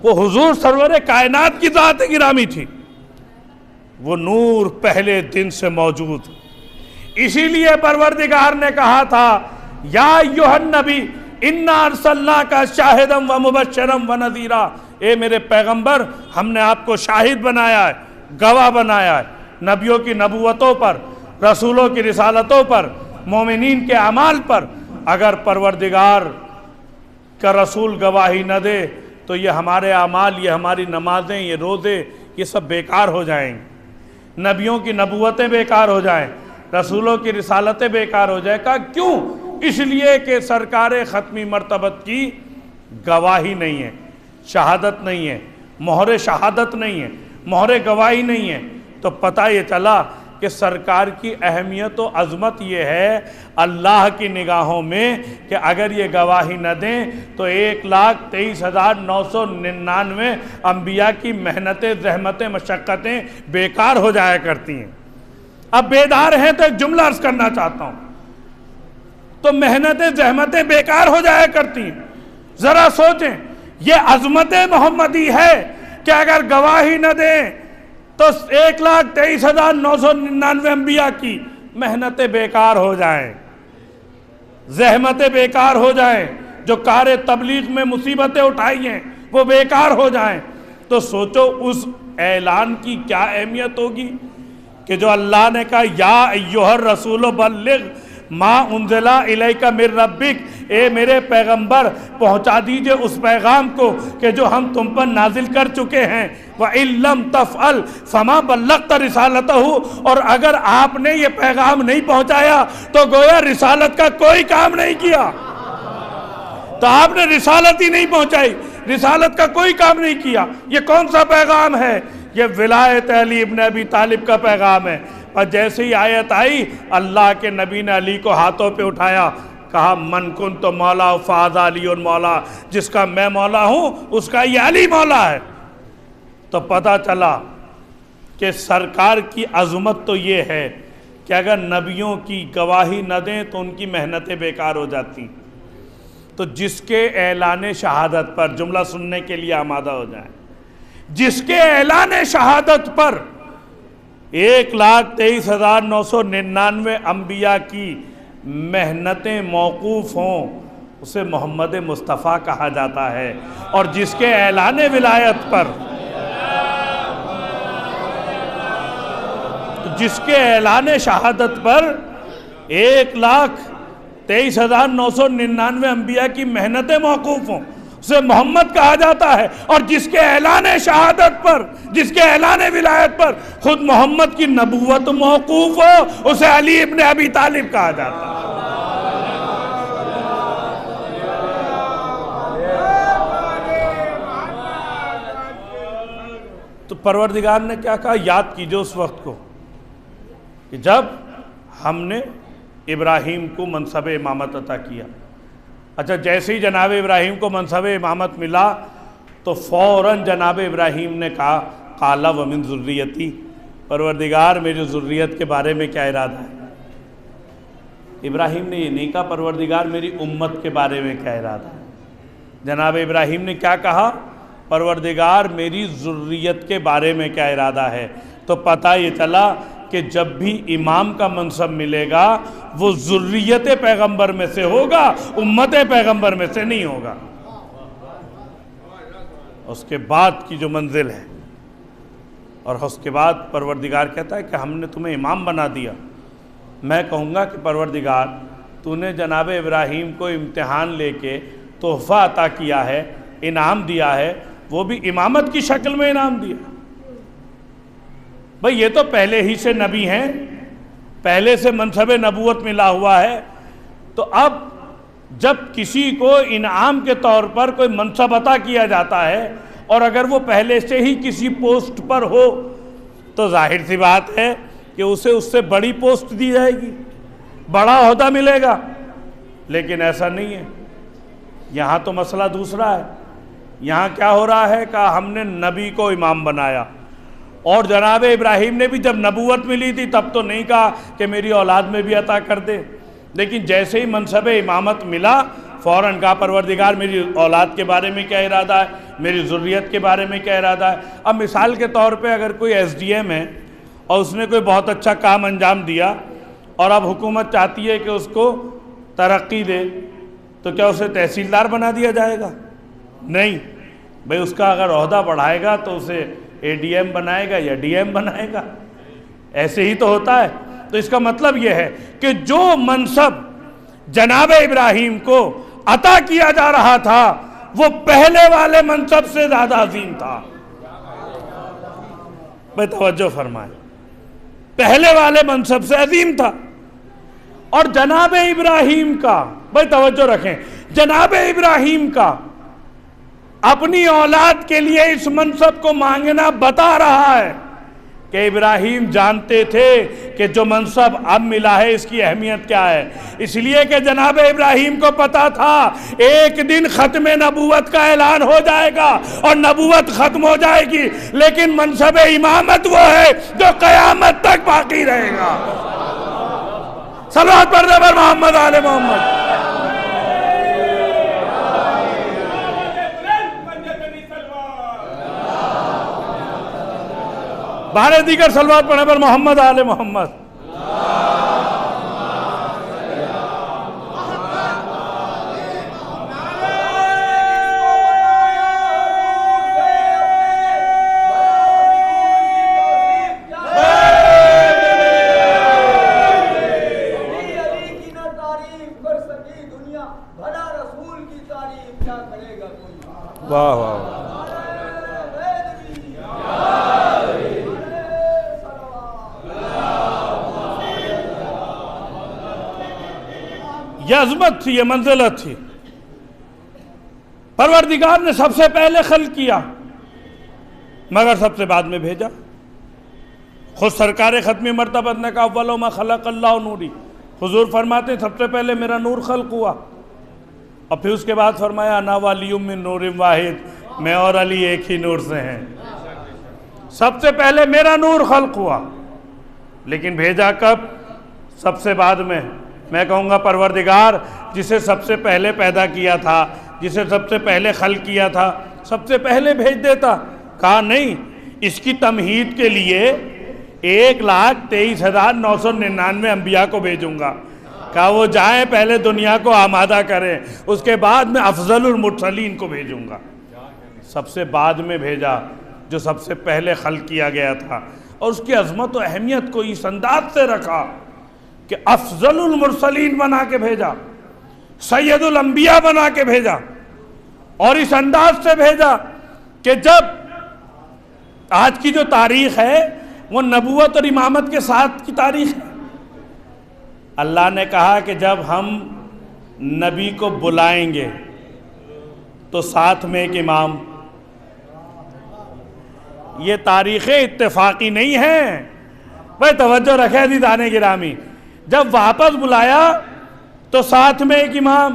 وہ حضور سرور کائنات کی ذات گرامی تھی، وہ نور پہلے دن سے موجود۔ اسی لیے پروردگار نے کہا تھا یا ایھا النبی انا ارسلناک شاہدا ومبشرا ونذیرا، اے میرے پیغمبر ہم نے آپ کو شاہد بنایا ہے، گواہ بنایا ہے نبیوں کی نبوتوں پر، رسولوں کی رسالتوں پر، مومنین کے اعمال پر۔ اگر پروردگار کا رسول گواہی نہ دے تو یہ ہمارے اعمال، یہ ہماری نمازیں، یہ روزے، یہ سب بیکار ہو جائیں گے، نبیوں کی نبوتیں بیکار ہو جائیں، رسولوں کی رسالتیں بیکار ہو جائیں۔ کہا کیوں؟ اس لیے کہ سرکار ختمی مرتبت کی گواہی نہیں ہے، شہادت نہیں ہے، مہر شہادت نہیں ہے، مہر گواہی نہیں ہے۔ تو پتہ یہ چلا کہ سرکار کی اہمیت و عظمت یہ ہے اللہ کی نگاہوں میں کہ اگر یہ گواہی نہ دیں تو 1,23,999 انبیاء کی محنتیں، زحمتیں، مشقتیں بیکار ہو جایا کرتی ہیں۔ اب بیدار ہیں تو ایک جملہ عرض کرنا چاہتا ہوں، تو محنتیں، زحمتیں بیکار ہو جایا کرتی ہیں۔ ذرا سوچیں، یہ عظمت محمدی ہے کہ اگر گواہی نہ دیں تو 1,23,999 انبیاء کی محنتیں بیکار ہو جائیں، زحمتیں بیکار ہو جائیں، جو کار تبلیغ میں مصیبتیں اٹھائی ہیں وہ بیکار ہو جائیں۔ تو سوچو اس اعلان کی کیا اہمیت ہوگی کہ جو اللہ نے کہا یا ایھا الرسول بلغ ما انزل الیک من ربک، اے میرے پیغمبر پہنچا دیجئے اس پیغام کو کہ جو ہم تم پر نازل کر چکے ہیں وَإِن لَّمْ تَفْعَلْ فَمَا بَلَّغْتَ رِسَالَتَهُ، اور اگر آپ نے یہ پیغام نہیں پہنچایا تو گویا رسالت کا کوئی کام نہیں کیا۔ تو آپ نے رسالت ہی نہیں پہنچائی، رسالت کا کوئی کام نہیں کیا۔ یہ کون سا پیغام ہے؟ یہ ولایت علی ابن ابی طالب کا پیغام ہے۔ اور جیسے ہی آیت آئی، اللہ کے نبی نے علی کو ہاتھوں پہ اٹھایا، کہا من کنت مولا فہذا علی مولا، جس کا میں مولا ہوں اس کا یہ علی مولا ہے۔ تو پتہ چلا کہ سرکار کی عظمت تو یہ ہے کہ اگر نبیوں کی گواہی نہ دیں تو ان کی محنتیں بیکار ہو جاتی۔ تو جس کے اعلان شہادت پر، جملہ سننے کے لیے آمادہ ہو جائیں، جس کے اعلان شہادت پر 1,23,999 انبیاء کی محنتیں موقوف ہوں، اسے محمد مصطفیٰ کہا جاتا ہے۔ اور جس کے اعلان ولایت پر، جس کے اعلان شہادت پر 1,23,999 انبیاء کی محنتیں موقوف ہوں، اسے محمد کہا جاتا ہے۔ اور جس کے اعلان شہادت پر، جس کے اعلان ولایت پر خود محمد کی نبوت موقوف ہو، اسے علی ابن ابی طالب کہا جاتا ہے۔ تو پروردگار نے کیا کہا؟ یاد کیجئے اس وقت کو کہ جب ہم نے ابراہیم کو منصب امامت عطا کیا۔ اچھا، جیسے ہی جناب ابراہیم کو منصب امامت ملا تو فوراً جناب ابراہیم نے کہا قال ومن ذریتی، پروردگار میری ذریت کے بارے میں کیا ارادہ ہے؟ ابراہیم نے یہ نہیں کہا پروردگار میری امت کے بارے میں کیا ارادہ ہے۔ جناب ابراہیم نے کیا کہا؟ پروردگار میری ذریت کے بارے میں کیا ارادہ ہے۔ تو پتہ یہ چلا کہ جب بھی امام کا منصب ملے گا وہ ذریت پیغمبر میں سے ہوگا، امت پیغمبر میں سے نہیں ہوگا۔ اس کے بعد کی جو منزل ہے، اور اس کے بعد پروردگار کہتا ہے کہ ہم نے تمہیں امام بنا دیا۔ میں کہوں گا کہ پروردگار تو نے جناب ابراہیم کو امتحان لے کے تحفہ عطا کیا ہے، انعام دیا ہے، وہ بھی امامت کی شکل میں انعام دیا۔ بھئی یہ تو پہلے ہی سے نبی ہیں، پہلے سے منصب نبوت ملا ہوا ہے، تو اب جب کسی کو انعام کے طور پر کوئی منصب عطا کیا جاتا ہے اور اگر وہ پہلے سے ہی کسی پوسٹ پر ہو تو ظاہر سی بات ہے کہ اسے اس سے بڑی پوسٹ دی جائے گی، بڑا عہدہ ملے گا۔ لیکن ایسا نہیں ہے، یہاں تو مسئلہ دوسرا ہے۔ یہاں کیا ہو رہا ہے کہ ہم نے نبی کو امام بنایا، اور جناب ابراہیم نے بھی جب نبوت ملی تھی تب تو نہیں کہا کہ میری اولاد میں بھی عطا کر دے، لیکن جیسے ہی منصب امامت ملا فوراً کہا پروردگار میری اولاد کے بارے میں کیا ارادہ ہے، میری ذریت کے بارے میں کیا ارادہ ہے۔ اب مثال کے طور پہ اگر کوئی ایس ڈی ایم ہے اور اس نے کوئی بہت اچھا کام انجام دیا اور اب حکومت چاہتی ہے کہ اس کو ترقی دے، تو کیا اسے تحصیلدار بنا دیا جائے گا؟ نہیں بھئی، اس کا اگر عہدہ بڑھائے گا تو اسے اے ڈی ایم بنائے گا یا ڈی ایم بنائے گا، ایسے ہی تو ہوتا ہے۔ تو اس کا مطلب یہ ہے کہ جو منصب جناب ابراہیم کو عطا کیا جا رہا تھا وہ پہلے والے منصب سے زیادہ عظیم تھا۔ بھئی توجہ فرمائیں، پہلے والے منصب سے عظیم تھا۔ اور جناب ابراہیم کا، بھئی توجہ رکھیں، جناب ابراہیم کا اپنی اولاد کے لیے اس منصب کو مانگنا بتا رہا ہے کہ ابراہیم جانتے تھے کہ جو منصب اب ملا ہے اس کی اہمیت کیا ہے، اس لیے کہ جناب ابراہیم کو پتا تھا ایک دن ختم نبوت کا اعلان ہو جائے گا اور نبوت ختم ہو جائے گی، لیکن منصب امامت وہ ہے جو قیامت تک باقی رہے گا۔ صلوات پڑھنے پر محمد آل محمد۔ بارے دیگر صلوات پڑھنے پر محمد آل محمد۔ واہ واہ، یہ عظمت تھی، یہ منزلت تھی۔ پروردگار نے سب سے پہلے خلق کیا مگر سب سے بعد میں بھیجا۔ خود سرکار ختمی مرتبت نے کہا اولو ما خلق اللہ نوری، حضور فرماتے ہیں سب سے پہلے میرا نور خلق ہوا، اور پھر اس کے بعد فرمایا انا ولی من نور واحد، میں اور علی ایک ہی نور سے ہیں۔ سب سے پہلے میرا نور خلق ہوا، لیکن بھیجا کب؟ سب سے بعد میں کہوں گا پروردگار جسے سب سے پہلے پیدا کیا تھا، جسے سب سے پہلے خلق کیا تھا، سب سے پہلے بھیج دیتا۔ کہا نہیں، اس کی تمہید کے لیے 1,23,999 انبیاء کو بھیجوں گا۔ کہا وہ جائیں پہلے دنیا کو آمادہ کریں، اس کے بعد میں افضل المرسلین کو بھیجوں گا۔ سب سے بعد میں بھیجا جو سب سے پہلے خلق کیا گیا تھا، اور اس کی عظمت و اہمیت کو اس انداز سے رکھا کہ افضل المرسلین بنا کے بھیجا، سید الانبیاء بنا کے بھیجا، اور اس انداز سے بھیجا کہ جب آج کی جو تاریخ ہے وہ نبوت اور امامت کے ساتھ کی تاریخ ہے۔ اللہ نے کہا کہ جب ہم نبی کو بلائیں گے تو ساتھ میں ایک امام۔ یہ تاریخیں اتفاقی نہیں ہیں، بھائی توجہ رکھے عزیزان گرامی۔ جب واپس بلایا تو ساتھ میں ایک امام،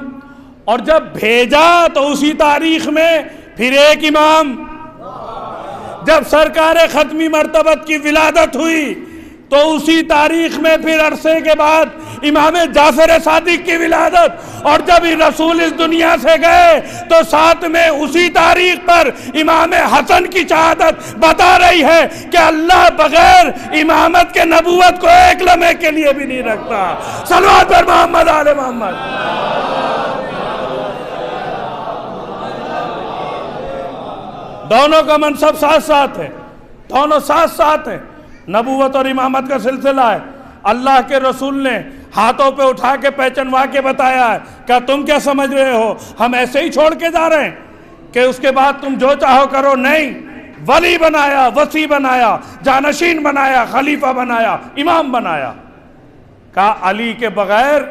اور جب بھیجا تو اسی تاریخ میں پھر ایک امام۔ جب سرکار ختمی مرتبت کی ولادت ہوئی تو اسی تاریخ میں پھر عرصے کے بعد امام جعفر صادق کی ولادت، اور جب رسول اس دنیا سے گئے تو ساتھ میں اسی تاریخ پر امام حسن کی شہادت بتا رہی ہے کہ اللہ بغیر امامت کے نبوت کو ایک لمحے کے لیے بھی نہیں رکھتا۔ صلوات پر محمد آل محمد۔ دونوں کا منصب ساتھ ساتھ ہے، دونوں ساتھ ساتھ ہیں۔ نبوت اور امامت کا سلسلہ ہے، اللہ کے رسول نے ہاتھوں پہ اٹھا کے پہچنوا کے بتایا ہے کہ تم کیا سمجھ رہے ہو ہم ایسے ہی چھوڑ کے جا رہے ہیں کہ اس کے بعد تم جو چاہو کرو؟ نہیں، ولی بنایا، وصی بنایا، جانشین بنایا، خلیفہ بنایا، امام بنایا۔ کہا علی کے بغیر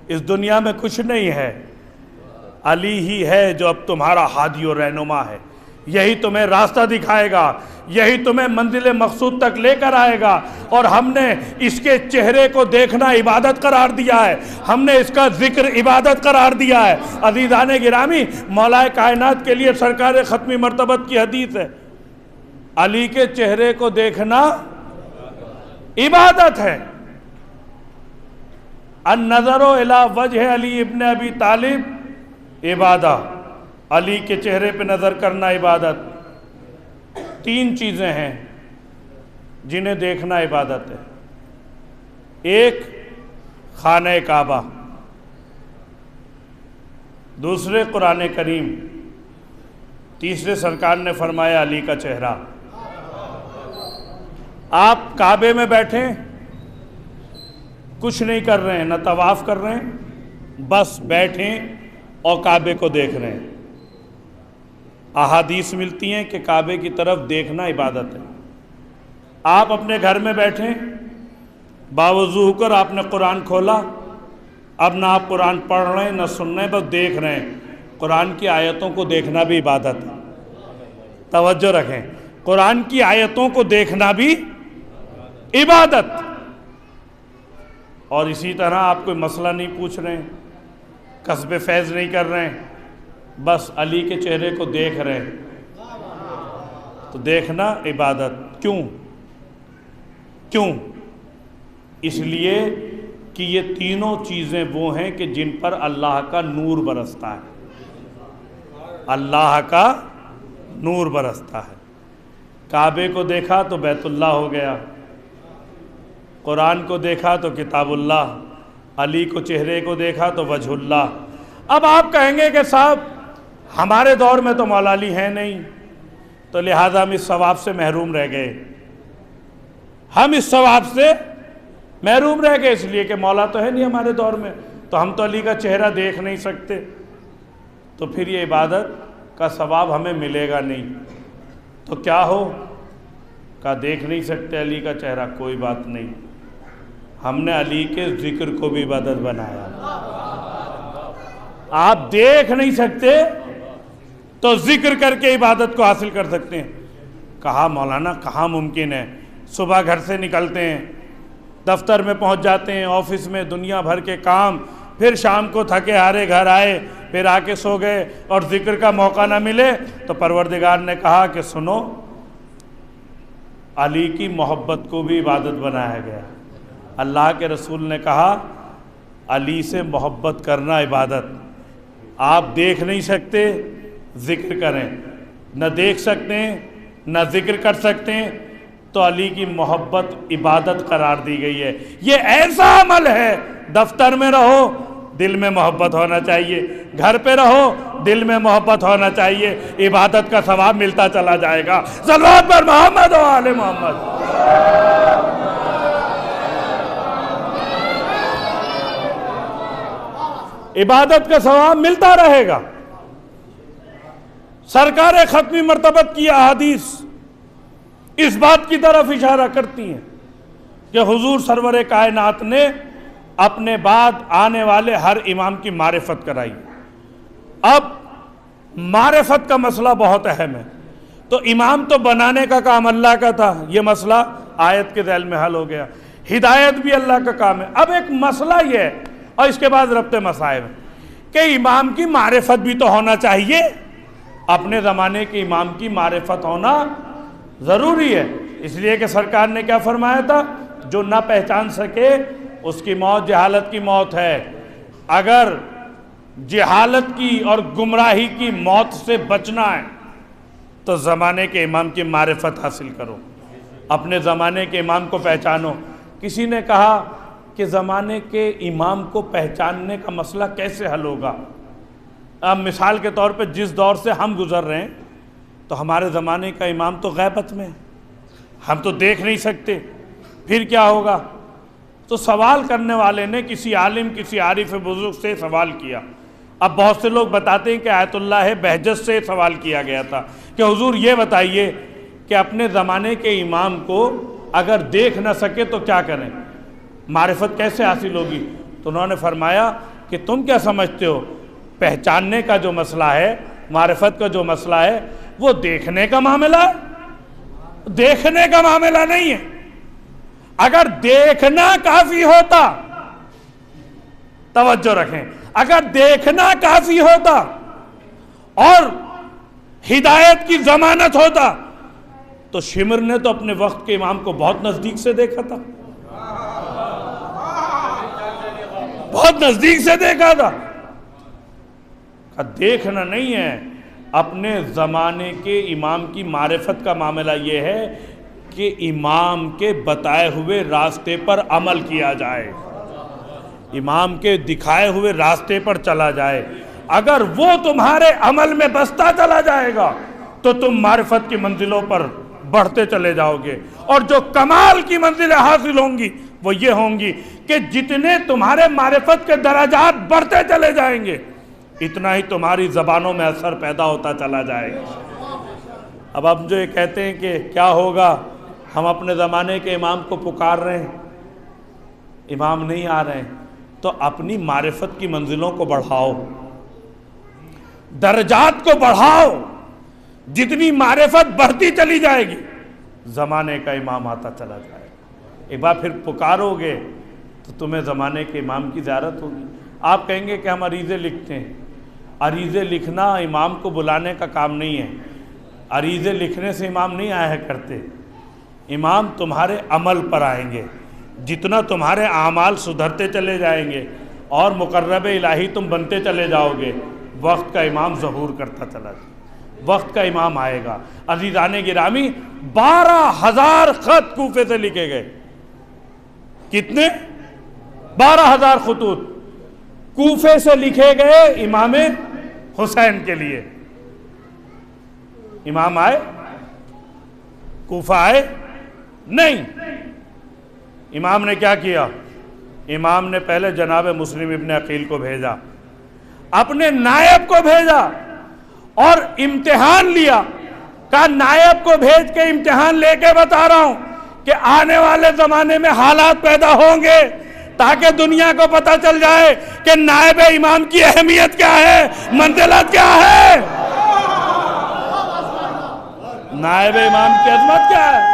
اس دنیا میں کچھ نہیں ہے، علی ہی ہے جو اب تمہارا ہادی و رہنما ہے، یہی تمہیں راستہ دکھائے گا، یہی تمہیں منزل مقصود تک لے کر آئے گا۔ اور ہم نے اس کے چہرے کو دیکھنا عبادت قرار دیا ہے، ہم نے اس کا ذکر عبادت قرار دیا ہے۔ عزیزان گرامی، مولا کائنات کے لیے سرکار ختمی مرتبت کی حدیث ہے، علی کے چہرے کو دیکھنا عبادت ہے۔ النظر الی وجہ علی ابن ابی طالب عبادہ، علی کے چہرے پہ نظر کرنا عبادت۔ 3 چیزیں ہیں جنہیں دیکھنا عبادت ہے۔ ایک خانہ کعبہ، دوسرے قرآن کریم، تیسرے سرکار نے فرمایا علی کا چہرہ۔ آپ کعبے میں بیٹھیں، کچھ نہیں کر رہے ہیں، نہ طواف کر رہے ہیں، بس بیٹھیں اور کعبے کو دیکھ رہے ہیں۔ احادیث ملتی ہیں کہ کعبے کی طرف دیکھنا عبادت ہے۔ آپ اپنے گھر میں بیٹھیں، باوضو ہو کر آپ نے قرآن کھولا، اب نہ آپ قرآن پڑھ رہے ہیں نہ سن رہے ہیں، بس دیکھ رہے ہیں۔ قرآن کی آیتوں کو دیکھنا بھی عبادت ہے۔ توجہ رکھیں، قرآن کی آیتوں کو دیکھنا بھی عبادت۔ اور اسی طرح آپ کوئی مسئلہ نہیں پوچھ رہے ہیں، کسب فیض نہیں کر رہے ہیں، بس علی کے چہرے کو دیکھ رہے ہیں، تو دیکھنا عبادت۔ کیوں؟ اس لیے کہ یہ تینوں چیزیں وہ ہیں کہ جن پر اللہ کا نور برستا ہے، اللہ کا نور برستا ہے۔ کعبے کو دیکھا تو بیت اللہ ہو گیا، قرآن کو دیکھا تو کتاب اللہ، علی کو چہرے کو دیکھا تو وجہ اللہ۔ اب آپ کہیں گے کہ صاحب ہمارے دور میں تو مولا علی ہیں نہیں، تو لہٰذا ہم اس ثواب سے محروم رہ گئے، ہم اس ثواب سے محروم رہ گئے اس لیے کہ مولا تو ہے نہیں ہمارے دور میں، تو ہم تو علی کا چہرہ دیکھ نہیں سکتے، تو پھر یہ عبادت کا ثواب ہمیں ملے گا نہیں۔ تو کیا ہو؟ کہا دیکھ نہیں سکتے علی کا چہرہ، کوئی بات نہیں، ہم نے علی کے ذکر کو بھی عبادت بنایا۔ آپ دیکھ نہیں سکتے تو ذکر کر کے عبادت کو حاصل کر سکتے ہیں. کہا مولانا کہاں ممکن ہے؟ صبح گھر سے نکلتے ہیں، دفتر میں پہنچ جاتے ہیں، آفس میں دنیا بھر کے کام، پھر شام کو تھکے ہارے گھر آئے، پھر آ کے سو گئے اور ذکر کا موقع نہ ملے. تو پروردگار نے کہا کہ سنو، علی کی محبت کو بھی عبادت بنایا گیا. اللہ کے رسول نے کہا علی سے محبت کرنا عبادت. آپ دیکھ نہیں سکتے، ذکر کریں. نہ دیکھ سکتے ہیں نہ ذکر کر سکتے ہیں تو علی کی محبت عبادت قرار دی گئی ہے. یہ ایسا عمل ہے، دفتر میں رہو دل میں محبت ہونا چاہیے، گھر پہ رہو دل میں محبت ہونا چاہیے، عبادت کا ثواب ملتا چلا جائے گا. صلوات پر محمد و آل محمد. عبادت کا ثواب ملتا رہے گا. سرکار ختمی مرتبت کی احادیث اس بات کی طرف اشارہ کرتی ہیں کہ حضور سرور کائنات نے اپنے بعد آنے والے ہر امام کی معرفت کرائی. اب معرفت کا مسئلہ بہت اہم ہے. تو امام تو بنانے کا کام اللہ کا تھا، یہ مسئلہ آیت کے ذیل میں حل ہو گیا. ہدایت بھی اللہ کا کام ہے. اب ایک مسئلہ یہ ہے اور اس کے بعد ربط مسائل کہ امام کی معرفت بھی تو ہونا چاہیے. اپنے زمانے کے امام کی معرفت ہونا ضروری ہے، اس لیے کہ سرکار نے کیا فرمایا تھا؟ جو نہ پہچان سکے اس کی موت جہالت کی موت ہے. اگر جہالت کی اور گمراہی کی موت سے بچنا ہے تو زمانے کے امام کی معرفت حاصل کرو، اپنے زمانے کے امام کو پہچانو. کسی نے کہا کہ زمانے کے امام کو پہچاننے کا مسئلہ کیسے حل ہوگا؟ اب مثال کے طور پہ جس دور سے ہم گزر رہے ہیں تو ہمارے زمانے کا امام تو غیبت میں ہے، ہم تو دیکھ نہیں سکتے، پھر کیا ہوگا؟ تو سوال کرنے والے نے کسی عالم کسی عارف بزرگ سے سوال کیا. اب بہت سے لوگ بتاتے ہیں کہ آیت اللہ بہجت سے سوال کیا گیا تھا کہ حضور یہ بتائیے کہ اپنے زمانے کے امام کو اگر دیکھ نہ سکے تو کیا کریں، معرفت کیسے حاصل ہوگی؟ تو انہوں نے فرمایا کہ تم کیا سمجھتے ہو، پہچاننے کا جو مسئلہ ہے، معرفت کا جو مسئلہ ہے، وہ دیکھنے کا معاملہ ہے، دیکھنے کا معاملہ نہیں ہے. اگر دیکھنا کافی ہوتا، توجہ رکھیں، اگر دیکھنا کافی ہوتا اور ہدایت کی ضمانت ہوتا تو شمر نے تو اپنے وقت کے امام کو بہت نزدیک سے دیکھا تھا، بہت نزدیک سے دیکھا تھا. دیکھنا نہیں ہے، اپنے زمانے کے امام کی معرفت کا معاملہ یہ ہے کہ امام کے بتائے ہوئے راستے پر عمل کیا جائے، امام کے دکھائے ہوئے راستے پر چلا جائے. اگر وہ تمہارے عمل میں بستا چلا جائے گا تو تم معرفت کی منزلوں پر بڑھتے چلے جاؤ گے، اور جو کمال کی منزلیں حاصل ہوں گی وہ یہ ہوں گی کہ جتنے تمہارے معرفت کے درجات بڑھتے چلے جائیں گے اتنا ہی تمہاری زبانوں میں اثر پیدا ہوتا چلا جائے گا. اب ہم جو یہ کہتے ہیں کہ کیا ہوگا، ہم اپنے زمانے کے امام کو پکار رہے ہیں، امام نہیں آ رہے ہیں، تو اپنی معرفت کی منزلوں کو بڑھاؤ، درجات کو بڑھاؤ. جتنی معرفت بڑھتی چلی جائے گی زمانے کا امام آتا چلا جائے گا. ایک بار پھر پکارو گے تو تمہیں زمانے کے امام کی زیارت ہوگی. آپ کہیں گے کہ ہم عریضے لکھتے ہیں، عریضے لکھنا امام کو بلانے کا کام نہیں ہے، عریضے لکھنے سے امام نہیں آیا کرتے. امام تمہارے عمل پر آئیں گے. جتنا تمہارے اعمال سدھرتے چلے جائیں گے اور مقرب الہی تم بنتے چلے جاؤ گے، وقت کا امام ظہور کرتا چلا جائے، وقت کا امام آئے گا. عزیزان گرامی، 12,000 خط کوفے سے لکھے گئے. کتنے؟ 12,000 خطوط کوفے سے لکھے گئے امام حسین کے لیے. امام آئے؟ کوفہ آئے؟ نہیں. امام نے کیا کیا؟ امام نے پہلے جناب مسلم ابن عقیل کو بھیجا، اپنے نائب کو بھیجا اور امتحان لیا. کہا نائب کو بھیج کے امتحان لے کے بتا رہا ہوں کہ آنے والے زمانے میں حالات پیدا ہوں گے تاکہ دنیا کو پتہ چل جائے کہ نائب امام کی اہمیت کیا ہے، منزلت کیا ہے، نائب امام کی عظمت کیا ہے۔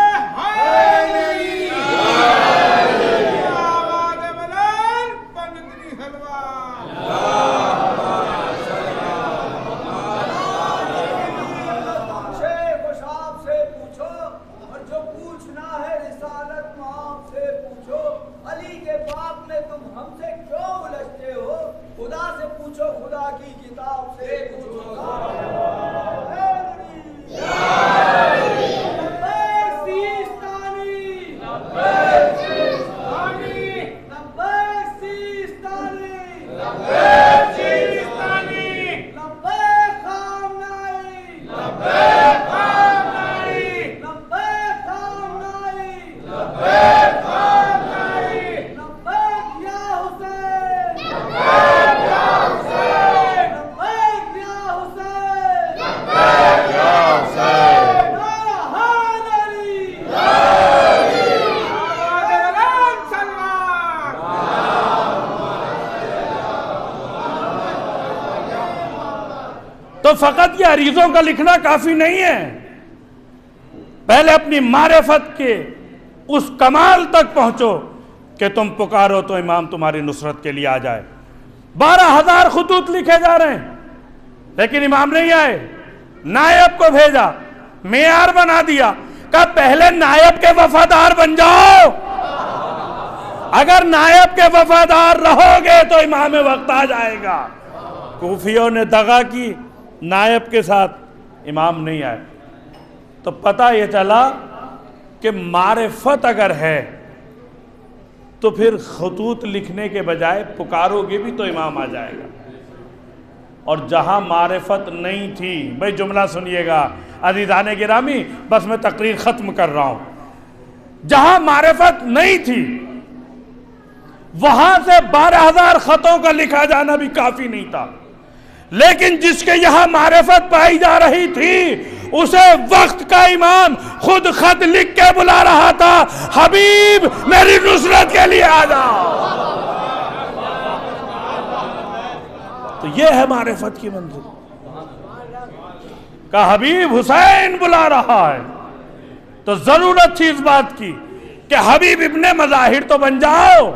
تو فقط یہ عریضوں کا لکھنا کافی نہیں ہے، پہلے اپنی معرفت کے اس کمال تک پہنچو کہ تم پکارو تو امام تمہاری نصرت کے لیے آ جائے۔ 12,000 خطوط لکھے جا رہے ہیں لیکن امام نہیں آئے، نائب کو بھیجا، معیار بنا دیا، کہا پہلے نائب کے وفادار بن جاؤ، اگر نائب کے وفادار رہو گے تو امام وقت آ جائے گا۔ کوفیوں نے دغا کی، نائب کے ساتھ امام نہیں آئے، تو پتہ یہ چلا کہ معرفت اگر ہے تو پھر خطوط لکھنے کے بجائے پکارو گے بھی تو امام آ جائے گا۔ اور جہاں معرفت نہیں تھی، بھئی جملہ سنیے گا عزیزان گرامی، بس میں تقریر ختم کر رہا ہوں، جہاں معرفت نہیں تھی وہاں سے 12,000 خطوں کا لکھا جانا بھی کافی نہیں تھا، لیکن جس کے یہاں معرفت پائی جا رہی تھی اسے وقت کا امام خود خط لکھ کے بلا رہا تھا، حبیب میری نصرت کے لیے آ جاؤ۔ تو یہ ہے معرفت کی منزل، کہ حبیب حسین بلا رہا ہے، تو ضرورت تھی اس بات کی کہ حبیب ابن مظاہر تو بن جاؤ،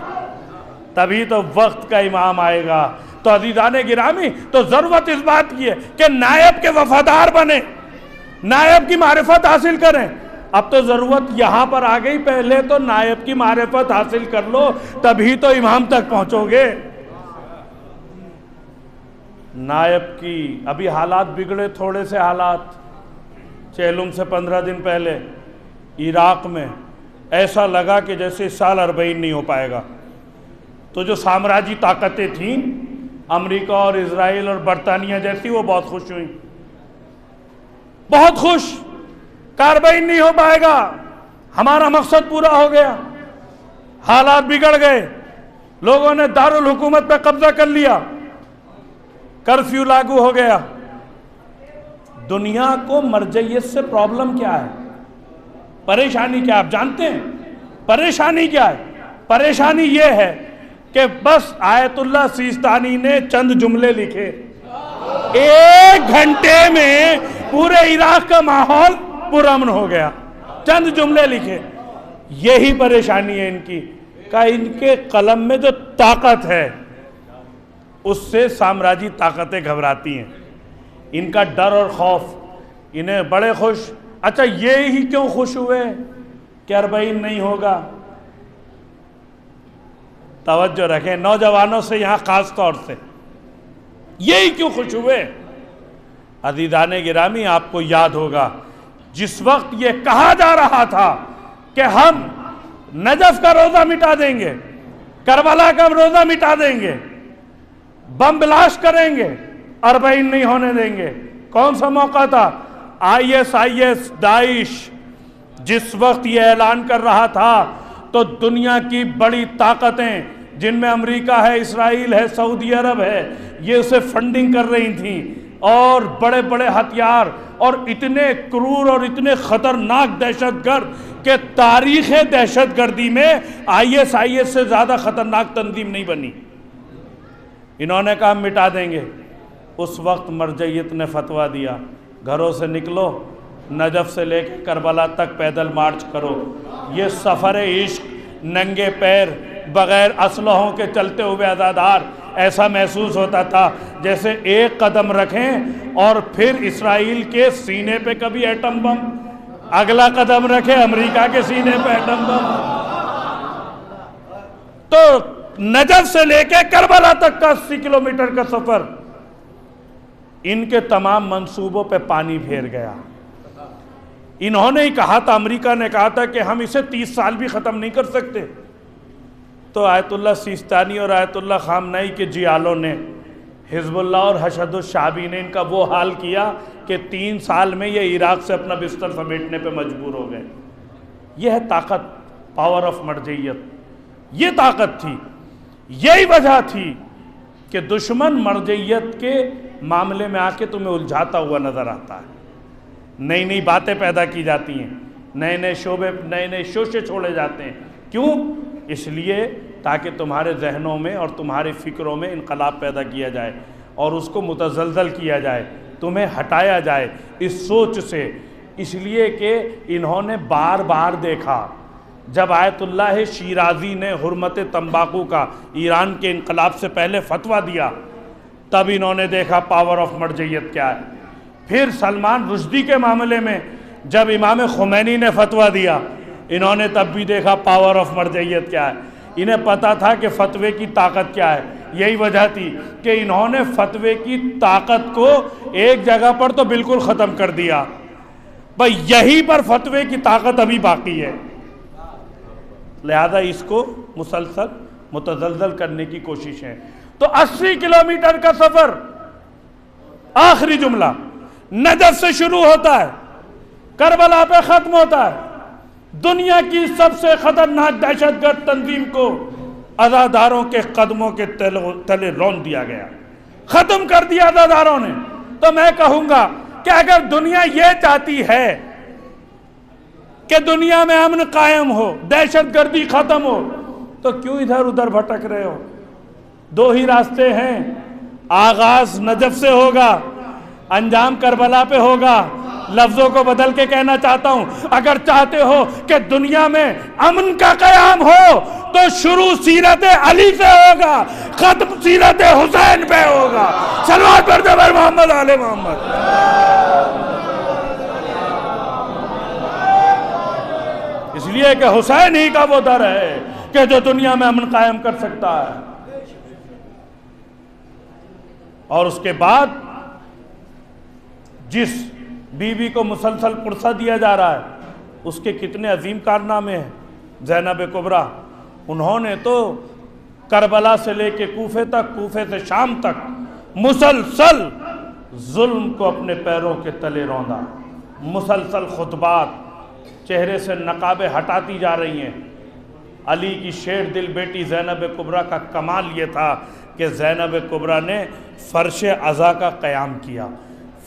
تبھی تو وقت کا امام آئے گا۔ تو عزیزان گرامی، تو ضرورت اس بات کی ہے کہ نائب کے وفادار بنے، نائب کی معرفت حاصل کریں۔ اب تو ضرورت یہاں پر آ گئی، پہلے تو نائب کی معرفت حاصل کر لو تبھی تو امام تک پہنچو گے۔ نائب کی ابھی حالات بگڑے، تھوڑے سے حالات، چہلم سے 15 دن پہلے عراق میں ایسا لگا کہ جیسے اس سال 40 نہیں ہو پائے گا، تو جو سامراجی طاقتیں تھیں امریکہ اور اسرائیل اور برطانیہ جیسی، وہ بہت خوش ہوئیں، بہت خوش، کاربائن نہیں ہو پائے گا، ہمارا مقصد پورا ہو گیا۔ حالات بگڑ گئے، لوگوں نے دارالحکومت پہ قبضہ کر لیا، کرفیو لاگو ہو گیا۔ دنیا کو مرجعیت سے پرابلم کیا ہے، پریشانی کیا ہے، آپ جانتے ہیں پریشانی کیا ہے؟ پریشانی یہ ہے کہ بس آیت اللہ سیستانی نے چند جملے لکھے، 1 گھنٹے میں پورے عراق کا ماحول پرامن ہو گیا، چند جملے لکھے۔ یہی پریشانی ہے ان کی، کہ ان کے قلم میں جو طاقت ہے اس سے سامراجی طاقتیں گھبراتی ہیں، ان کا ڈر اور خوف، انہیں بڑے خوش۔ اچھا یہی کیوں خوش ہوئے کہ 40 نہیں ہوگا؟ توجہ رکھیں نوجوانوں سے یہاں خاص طور سے، یہی کیوں خوش ہوئے؟ عزیزان گرامی، آپ کو یاد ہوگا جس وقت یہ کہا جا رہا تھا کہ ہم نجف کا روزہ مٹا دیں گے، کربلا کا روزہ مٹا دیں گے، بم بلاسٹ کریں گے، 40 نہیں ہونے دیں گے، کون سا موقع تھا؟ IS داعش جس وقت یہ اعلان کر رہا تھا تو دنیا کی بڑی طاقتیں جن میں امریکہ ہے، اسرائیل ہے، سعودی عرب ہے، یہ اسے فنڈنگ کر رہی تھیں، اور بڑے بڑے ہتھیار اور اتنے کرور اور اتنے خطرناک دہشت گرد کہ تاریخ دہشت گردی میں آئی ایس سے زیادہ خطرناک تنظیم نہیں بنی. انہوں نے کہا ہم مٹا دیں گے. اس وقت مرجعیت نے فتویٰ دیا گھروں سے نکلو، نجف سے لے کے کربلا تک پیدل مارچ کرو. یہ سفر عشق، ننگے پیر بغیر اسلحوں کے چلتے ہوئے عزادار، ایسا محسوس ہوتا تھا جیسے ایک قدم رکھیں اور پھر اسرائیل کے سینے پہ کبھی ایٹم بم، اگلا قدم رکھیں امریکہ کے سینے پہ ایٹم بم. تو نجف سے لے کے کربلا تک کا 80 کلومیٹر کا سفر ان کے تمام منصوبوں پہ پانی پھیر گیا. انہوں نے ہی کہا تھا، امریکہ نے کہا تھا کہ ہم اسے 30 سال بھی ختم نہیں کر سکتے. تو آیت اللہ سیستانی اور آیت اللہ خامنائی کے جیالوں نے، حزب اللہ اور حشد الشعبی نے ان کا وہ حال کیا کہ 3 سال میں یہ عراق سے اپنا بستر سمیٹنے پہ مجبور ہو گئے. یہ ہے طاقت، پاور آف مرجعیت. یہ طاقت تھی، یہی وجہ تھی کہ دشمن مرجعیت کے معاملے میں آ کے تمہیں الجھاتا ہوا نظر آتا ہے. نئی نئی باتیں پیدا کی جاتی ہیں، نئے نئے شعبے، نئے نئے شوشے چھوڑے جاتے ہیں. کیوں؟ اس لیے تاکہ تمہارے ذہنوں میں اور تمہاری فکروں میں انقلاب پیدا کیا جائے اور اس کو متزلزل کیا جائے، تمہیں ہٹایا جائے اس سوچ سے. اس لیے کہ انہوں نے بار بار دیکھا، جب آیت اللہ شیرازی نے حرمت تمباکو کا ایران کے انقلاب سے پہلے فتویٰ دیا، تب انہوں نے دیکھا پاور آف مرجعیت کیا ہے. پھر سلمان رشدی کے معاملے میں جب امام خمینی نے فتویٰ دیا، انہوں نے تب بھی دیکھا پاور آف مرجعیت کیا ہے. انہیں پتا تھا کہ فتوے کی طاقت کیا ہے. یہی وجہ تھی کہ انہوں نے فتوے کی طاقت کو ایک جگہ پر تو بالکل ختم کر دیا، بھئی یہی پر فتوے کی طاقت ابھی باقی ہے. لہذا اس کو مسلسل متزلزل کرنے کی کوشش ہے. تو 80 کلومیٹر کا سفر، آخری جملہ نجف سے شروع ہوتا ہے، کربلا پہ ختم ہوتا ہے. دنیا کی سب سے خطرناک دہشت گرد تنظیم کو عزاداروں کے قدموں کے تلے رون دیا گیا، ختم کر دیا عزاداروں نے. تو میں کہوں گا کہ اگر دنیا یہ چاہتی ہے کہ دنیا میں امن قائم ہو، دہشت گردی ختم ہو، تو کیوں ادھر ادھر بھٹک رہے ہو؟ 2 ہی راستے ہیں، آغاز نجف سے ہوگا، انجام کربلا پہ ہوگا. لفظوں کو بدل کے کہنا چاہتا ہوں، اگر چاہتے ہو کہ دنیا میں امن کا قیام ہو تو شروع سیرت علی سے ہوگا، ختم سیرت حسین پہ ہوگا. صلوات پڑھتے بر محمد آل محمد. اس لیے کہ حسین ہی کا وہ در ہے کہ جو دنیا میں امن قائم کر سکتا ہے. اور اس کے بعد جس بی بی کو مسلسل پرسہ دیا جا رہا ہے، اس کے کتنے عظیم کارنامے ہیں. زینب کبریٰ، انہوں نے تو کربلا سے لے کے کوفے تک، کوفے سے شام تک مسلسل ظلم کو اپنے پیروں کے تلے روندا. مسلسل خطبات، چہرے سے نقابیں ہٹاتی جا رہی ہیں. علی کی شیر دل بیٹی زینب کبریٰ کا کمال یہ تھا کہ زینب کبریٰ نے فرش عزا کا قیام کیا.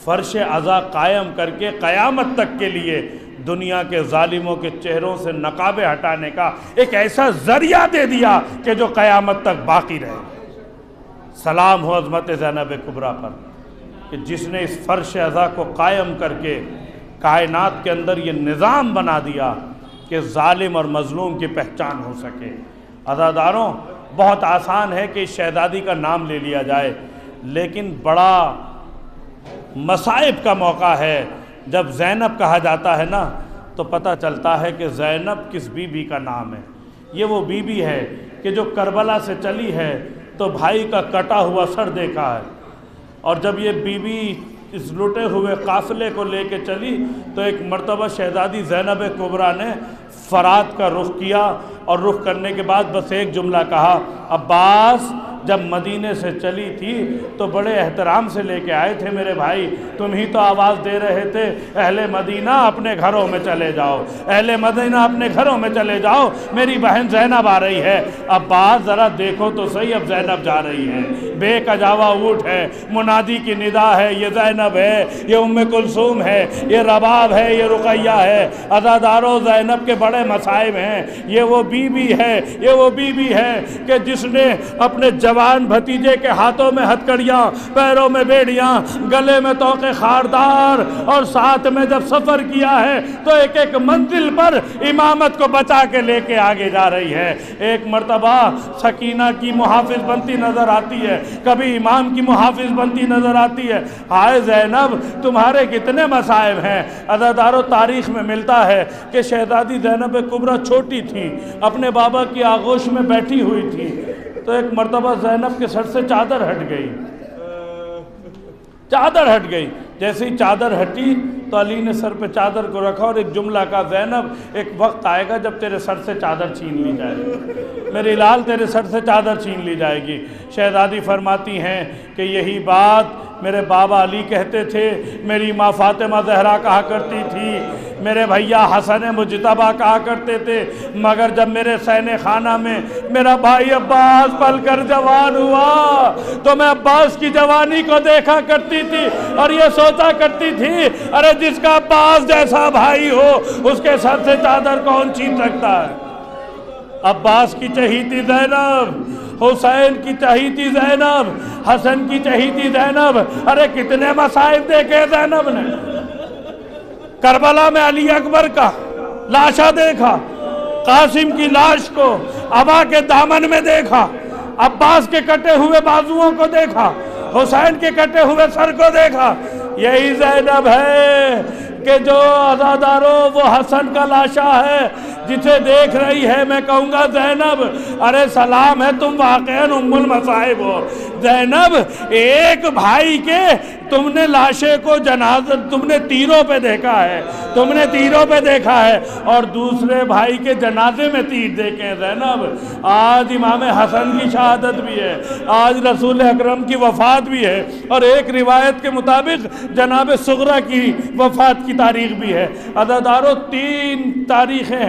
فرش عزا قائم کر کے قیامت تک کے لیے دنیا کے ظالموں کے چہروں سے نقابیں ہٹانے کا ایک ایسا ذریعہ دے دیا کہ جو قیامت تک باقی رہے. سلام ہو عظمت زینب کبریٰ پر کہ جس نے اس فرش عزا کو قائم کر کے کائنات کے اندر یہ نظام بنا دیا کہ ظالم اور مظلوم کی پہچان ہو سکے. عزاداروں، بہت آسان ہے کہ اس شہزادی کا نام لے لیا جائے، لیکن بڑا مصائب کا موقع ہے جب زینب کہا جاتا ہے نا، تو پتہ چلتا ہے کہ زینب کس بی بی کا نام ہے. یہ وہ بی بی ہے کہ جو کربلا سے چلی ہے تو بھائی کا کٹا ہوا سر دیکھا ہے، اور جب یہ بی بی اس لٹے ہوئے قافلے کو لے کے چلی تو ایک مرتبہ شہزادی زینب کبریٰ نے فرات کا رخ کیا، اور رخ کرنے کے بعد بس ایک جملہ کہا، عباس جب مدینے سے چلی تھی تو بڑے احترام سے لے کے آئے تھے میرے بھائی، تم ہی تو آواز دے رہے تھے اہل مدینہ اپنے گھروں میں چلے جاؤ، اہل مدینہ اپنے گھروں میں چلے جاؤ، میری بہن زینب آ رہی ہے۔ اب بات ذرا دیکھو تو صحیح، اب زینب جا رہی ہے، بے کجاوا اونٹ ہے، منادی کی ندا ہے، یہ زینب ہے، یہ ام کلثوم ہے، یہ رباب ہے، یہ رقیہ ہے۔ عزادارو زینب کے بڑے مصائب ہیں، یہ وہ بی بی ہے، یہ وہ بی بی ہے کہ جس نے اپنے جوان بھتیجے کے ہاتھوں میں ہتھکڑیاں، پیروں میں بیڑیاں، گلے میں توقے خاردار، اور ساتھ میں جب سفر کیا ہے تو ایک ایک منزل پر امامت کو بچا کے لے کے آگے جا رہی ہے۔ ایک مرتبہ سکینہ کی محافظ بنتی نظر آتی ہے، کبھی امام کی محافظ بنتی نظر آتی ہے۔ ہائے زینب تمہارے کتنے مصائب ہیں۔ عزادارو تاریخ میں ملتا ہے کہ شہزادی زینب کبریٰ چھوٹی تھی، اپنے بابا کی آغوش میں بیٹھی ہوئی تھی، تو ایک مرتبہ زینب کے سر سے چادر ہٹ گئی، چادر ہٹ گئی۔ جیسے ہی چادر ہٹی تو علی نے سر پہ چادر کو رکھا اور ایک جملہ کہا، زینب ایک وقت آئے گا جب تیرے سر سے چادر چھین لی جائے گی، میری لال تیرے سر سے چادر چھین لی جائے گی۔ شہزادی فرماتی ہیں کہ یہی بات میرے بابا علی کہتے تھے، میری ماں فاطمہ زہرا کہا کرتی تھی، میرے بھیا حسن مجتبیٰ کہا کرتے تھے، مگر جب میرے سین خانہ میں میرا بھائی عباس پل کر جوان ہوا تو میں عباس کی جوانی کو دیکھا کرتی تھی اور یہ سوچا کرتی تھی، ارے جس کا عباس جیسا بھائی ہو اس کے سر سے چادر کون چھین سکتا ہے۔ عباس کی چہیتی زینب، حسین کی چہیتی زینب، حسن کی چہیتی زینب، ارے کتنے مصائب دیکھے زینب نے۔ کربلا میں علی اکبر کا لاشا دیکھا، قاسم کی لاش کو ابا کے دامن میں دیکھا، عباس کے کٹے ہوئے بازوؤں کو دیکھا، حسین کے کٹے ہوئے سر کو دیکھا۔ یہی زینب ہے کہ جو عزادارو وہ حسن کا لاشا ہے جسے دیکھ رہی ہے۔ میں کہوں گا زینب ارے سلام ہے، تم واقعاً ام المصائب ہو۔ زینب ایک بھائی کے تم نے لاشے کو جنازہ تم نے تیروں پہ دیکھا ہے، تم نے تیروں پہ دیکھا ہے، اور دوسرے بھائی کے جنازے میں تیر دیکھے ہیں۔ زینب آج امام حسن کی شہادت بھی ہے، آج رسول اکرم کی وفات بھی ہے، اور ایک روایت کے مطابق جناب صغرا کی وفات کی تاریخ بھی ہے۔ عزادارو تین تاریخیں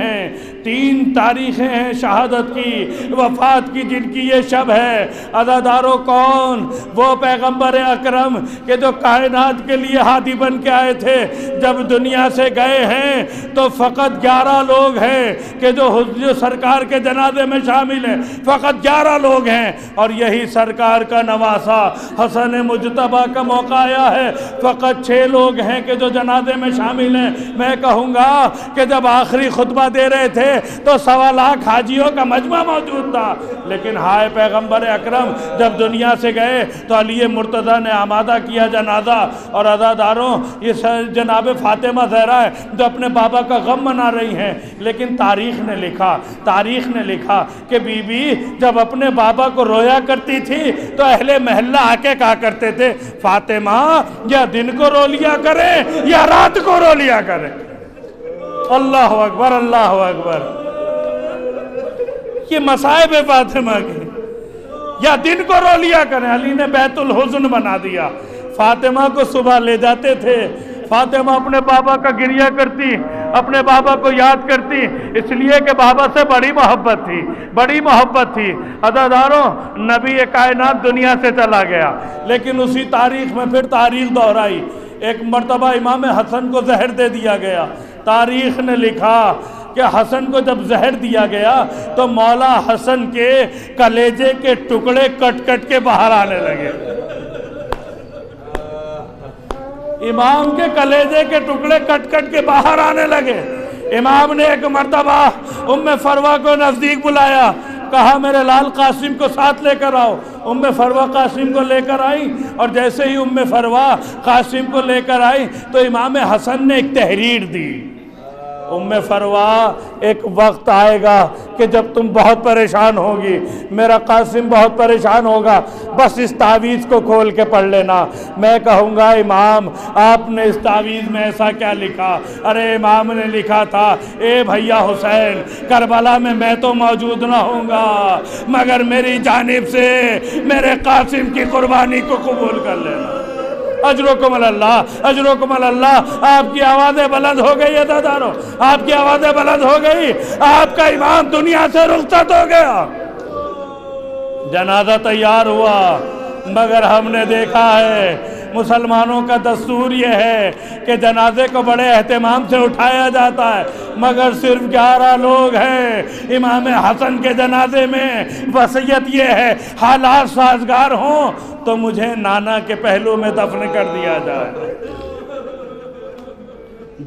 ہیں شہادت کی، وفات کی، جن کی یہ شب ہے۔ عزادارو کون؟ وہ پیغمبر اکرم کہ جو کائنات کے لیے ہادی بن کے آئے تھے، جب دنیا سے گئے ہیں تو فقط 11 لوگ ہیں کہ جو سرکار کے جنازے میں شامل ہیں، فقط 11 لوگ ہیں، اور یہی سرکار کا نواسا حسن مجتبیٰ کا موقع آیا ہے، فقط 6 لوگ ہیں کہ جو جنازے میں شامل ہیں۔ میں کہوں گا کہ جب آخری خطبہ دے رہے تھے تو 1.25 لاکھ حاجیوں کا مجمع موجود تھا، لیکن ہائے پیغمبر اکرم جب دنیا سے گئے تو علی مرتضیٰ نے آمادہ کیا جنازہ، اور عزاداروں یہ جناب فاطمہ زہرا ہے جو اپنے بابا کا غم منا رہی ہیں، لیکن تاریخ نے لکھا کہ بی بی جب اپنے بابا کو رویا کرتی تھی تو اہل محلہ آ کے کہا کرتے تھے، فاطمہ یا دن کو رو لیا کریں یا رات کو رو لیا کریں۔ اللہ اکبر، اللہ اکبر۔ یہ مصائب فاطمہ کی، یا دن کو رو لیا کریں۔ علی نے بیت الحزن بنا دیا، فاطمہ کو صبح لے جاتے تھے، فاطمہ اپنے بابا کا گریہ کرتی، اپنے بابا کو یاد کرتی، اس لیے کہ بابا سے بڑی محبت تھی۔ عزاداروں نبی کائنات دنیا سے چلا گیا، لیکن اسی تاریخ میں پھر تاریخ دہرائی۔ ایک مرتبہ امام حسن کو زہر دے دیا گیا۔ تاریخ نے لکھا کہ حسن کو جب زہر دیا گیا تو مولا حسن کے کلیجے کے ٹکڑے کٹ کٹ کے باہر آنے لگے۔ امام کے کلیجے کے ٹکڑے کٹ کٹ کے باہر آنے لگے۔ امام نے ایک مرتبہ ام فروہ کو نزدیک بلایا، کہا میرے لال قاسم کو ساتھ لے کر آؤ۔ ام فروہ قاسم کو لے کر آئی، اور جیسے ہی ام فروہ قاسم کو لے کر آئی تو امام حسن نے ایک تحریر دی۔ ام فروا ایک وقت آئے گا کہ جب تم بہت پریشان ہوگی، میرا قاسم بہت پریشان ہوگا، بس اس تعویذ کو کھول کے پڑھ لینا۔ میں کہوں گا امام آپ نے اس تعویذ میں ایسا کیا لکھا؟ ارے امام نے لکھا تھا اے بھیا حسین، کربلا میں تو موجود نہ ہوں گا مگر میری جانب سے میرے قاسم کی قربانی کو قبول کر لینا۔ اجرکم اللہ، اجرکم اللہ۔ آپ کی آوازیں بلند ہو گئی عزیزانو، آپ کی آوازیں بلند ہو گئی، آپ کا امام دنیا سے رخصت ہو گیا۔ جنازہ تیار ہوا مگر ہم نے دیکھا ہے مسلمانوں کا دستور یہ ہے کہ جنازے کو بڑے اہتمام سے اٹھایا جاتا ہے مگر صرف 11 لوگ ہیں۔ امام حسن کے جنازے میں وصیت یہ ہے حالات سازگار ہوں تو مجھے نانا کے پہلو میں دفن کر دیا جائے۔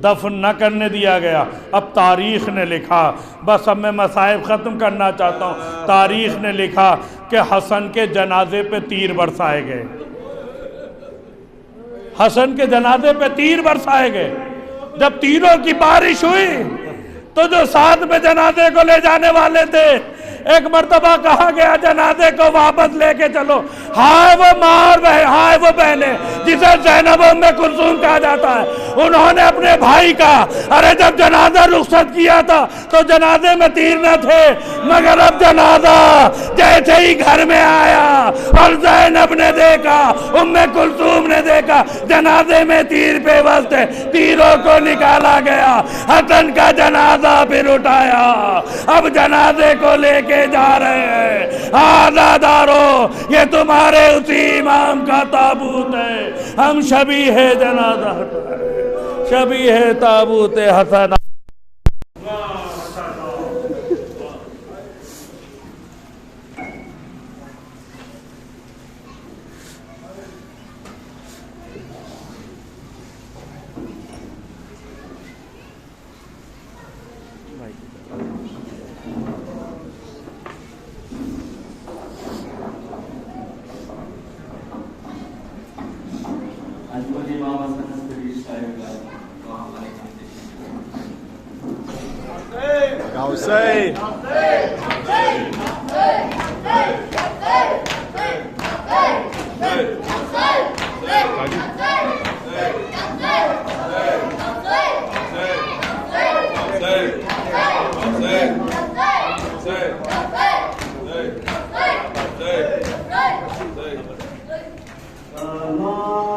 دفن نہ کرنے دیا گیا۔ اب تاریخ نے لکھا، بس اب میں مصائب ختم کرنا چاہتا ہوں، تاریخ نے لکھا کہ حسن کے جنازے پہ تیر برسائے گئے، حسن کے جنازے پہ تیر برسائے گئے۔ جب تیروں کی بارش ہوئی تو جو ساتھ میں جنازے کو لے جانے والے تھے، ایک مرتبہ کہا گیا جنازے کو واپس لے کے چلو۔ ہائے وہ ماں اور بہن، ہائے وہ بہنیں جسے زینب ام کلثوم کہا جاتا ہے، انہوں نے اپنے بھائی کا ارے جب جنازہ رخصت کیا تھا تو جنازے میں تیر نہ تھے مگر اب جنازہ جیسے ہی گھر میں آیا اور زینب نے دیکھا، ام کلثوم نے دیکھا جنازے میں تیر پیوست تھے، تیروں کو نکالا گیا، حسن کا جنازہ پھر اٹھایا، اب جنازے کو لے کے جا رہے ہیں۔ آزادارو یہ تمہارے اسی امام کا تابوت ہے، ہم شبیہ جنازہ شبیہ تابوت حسن۔ Hussein! Allah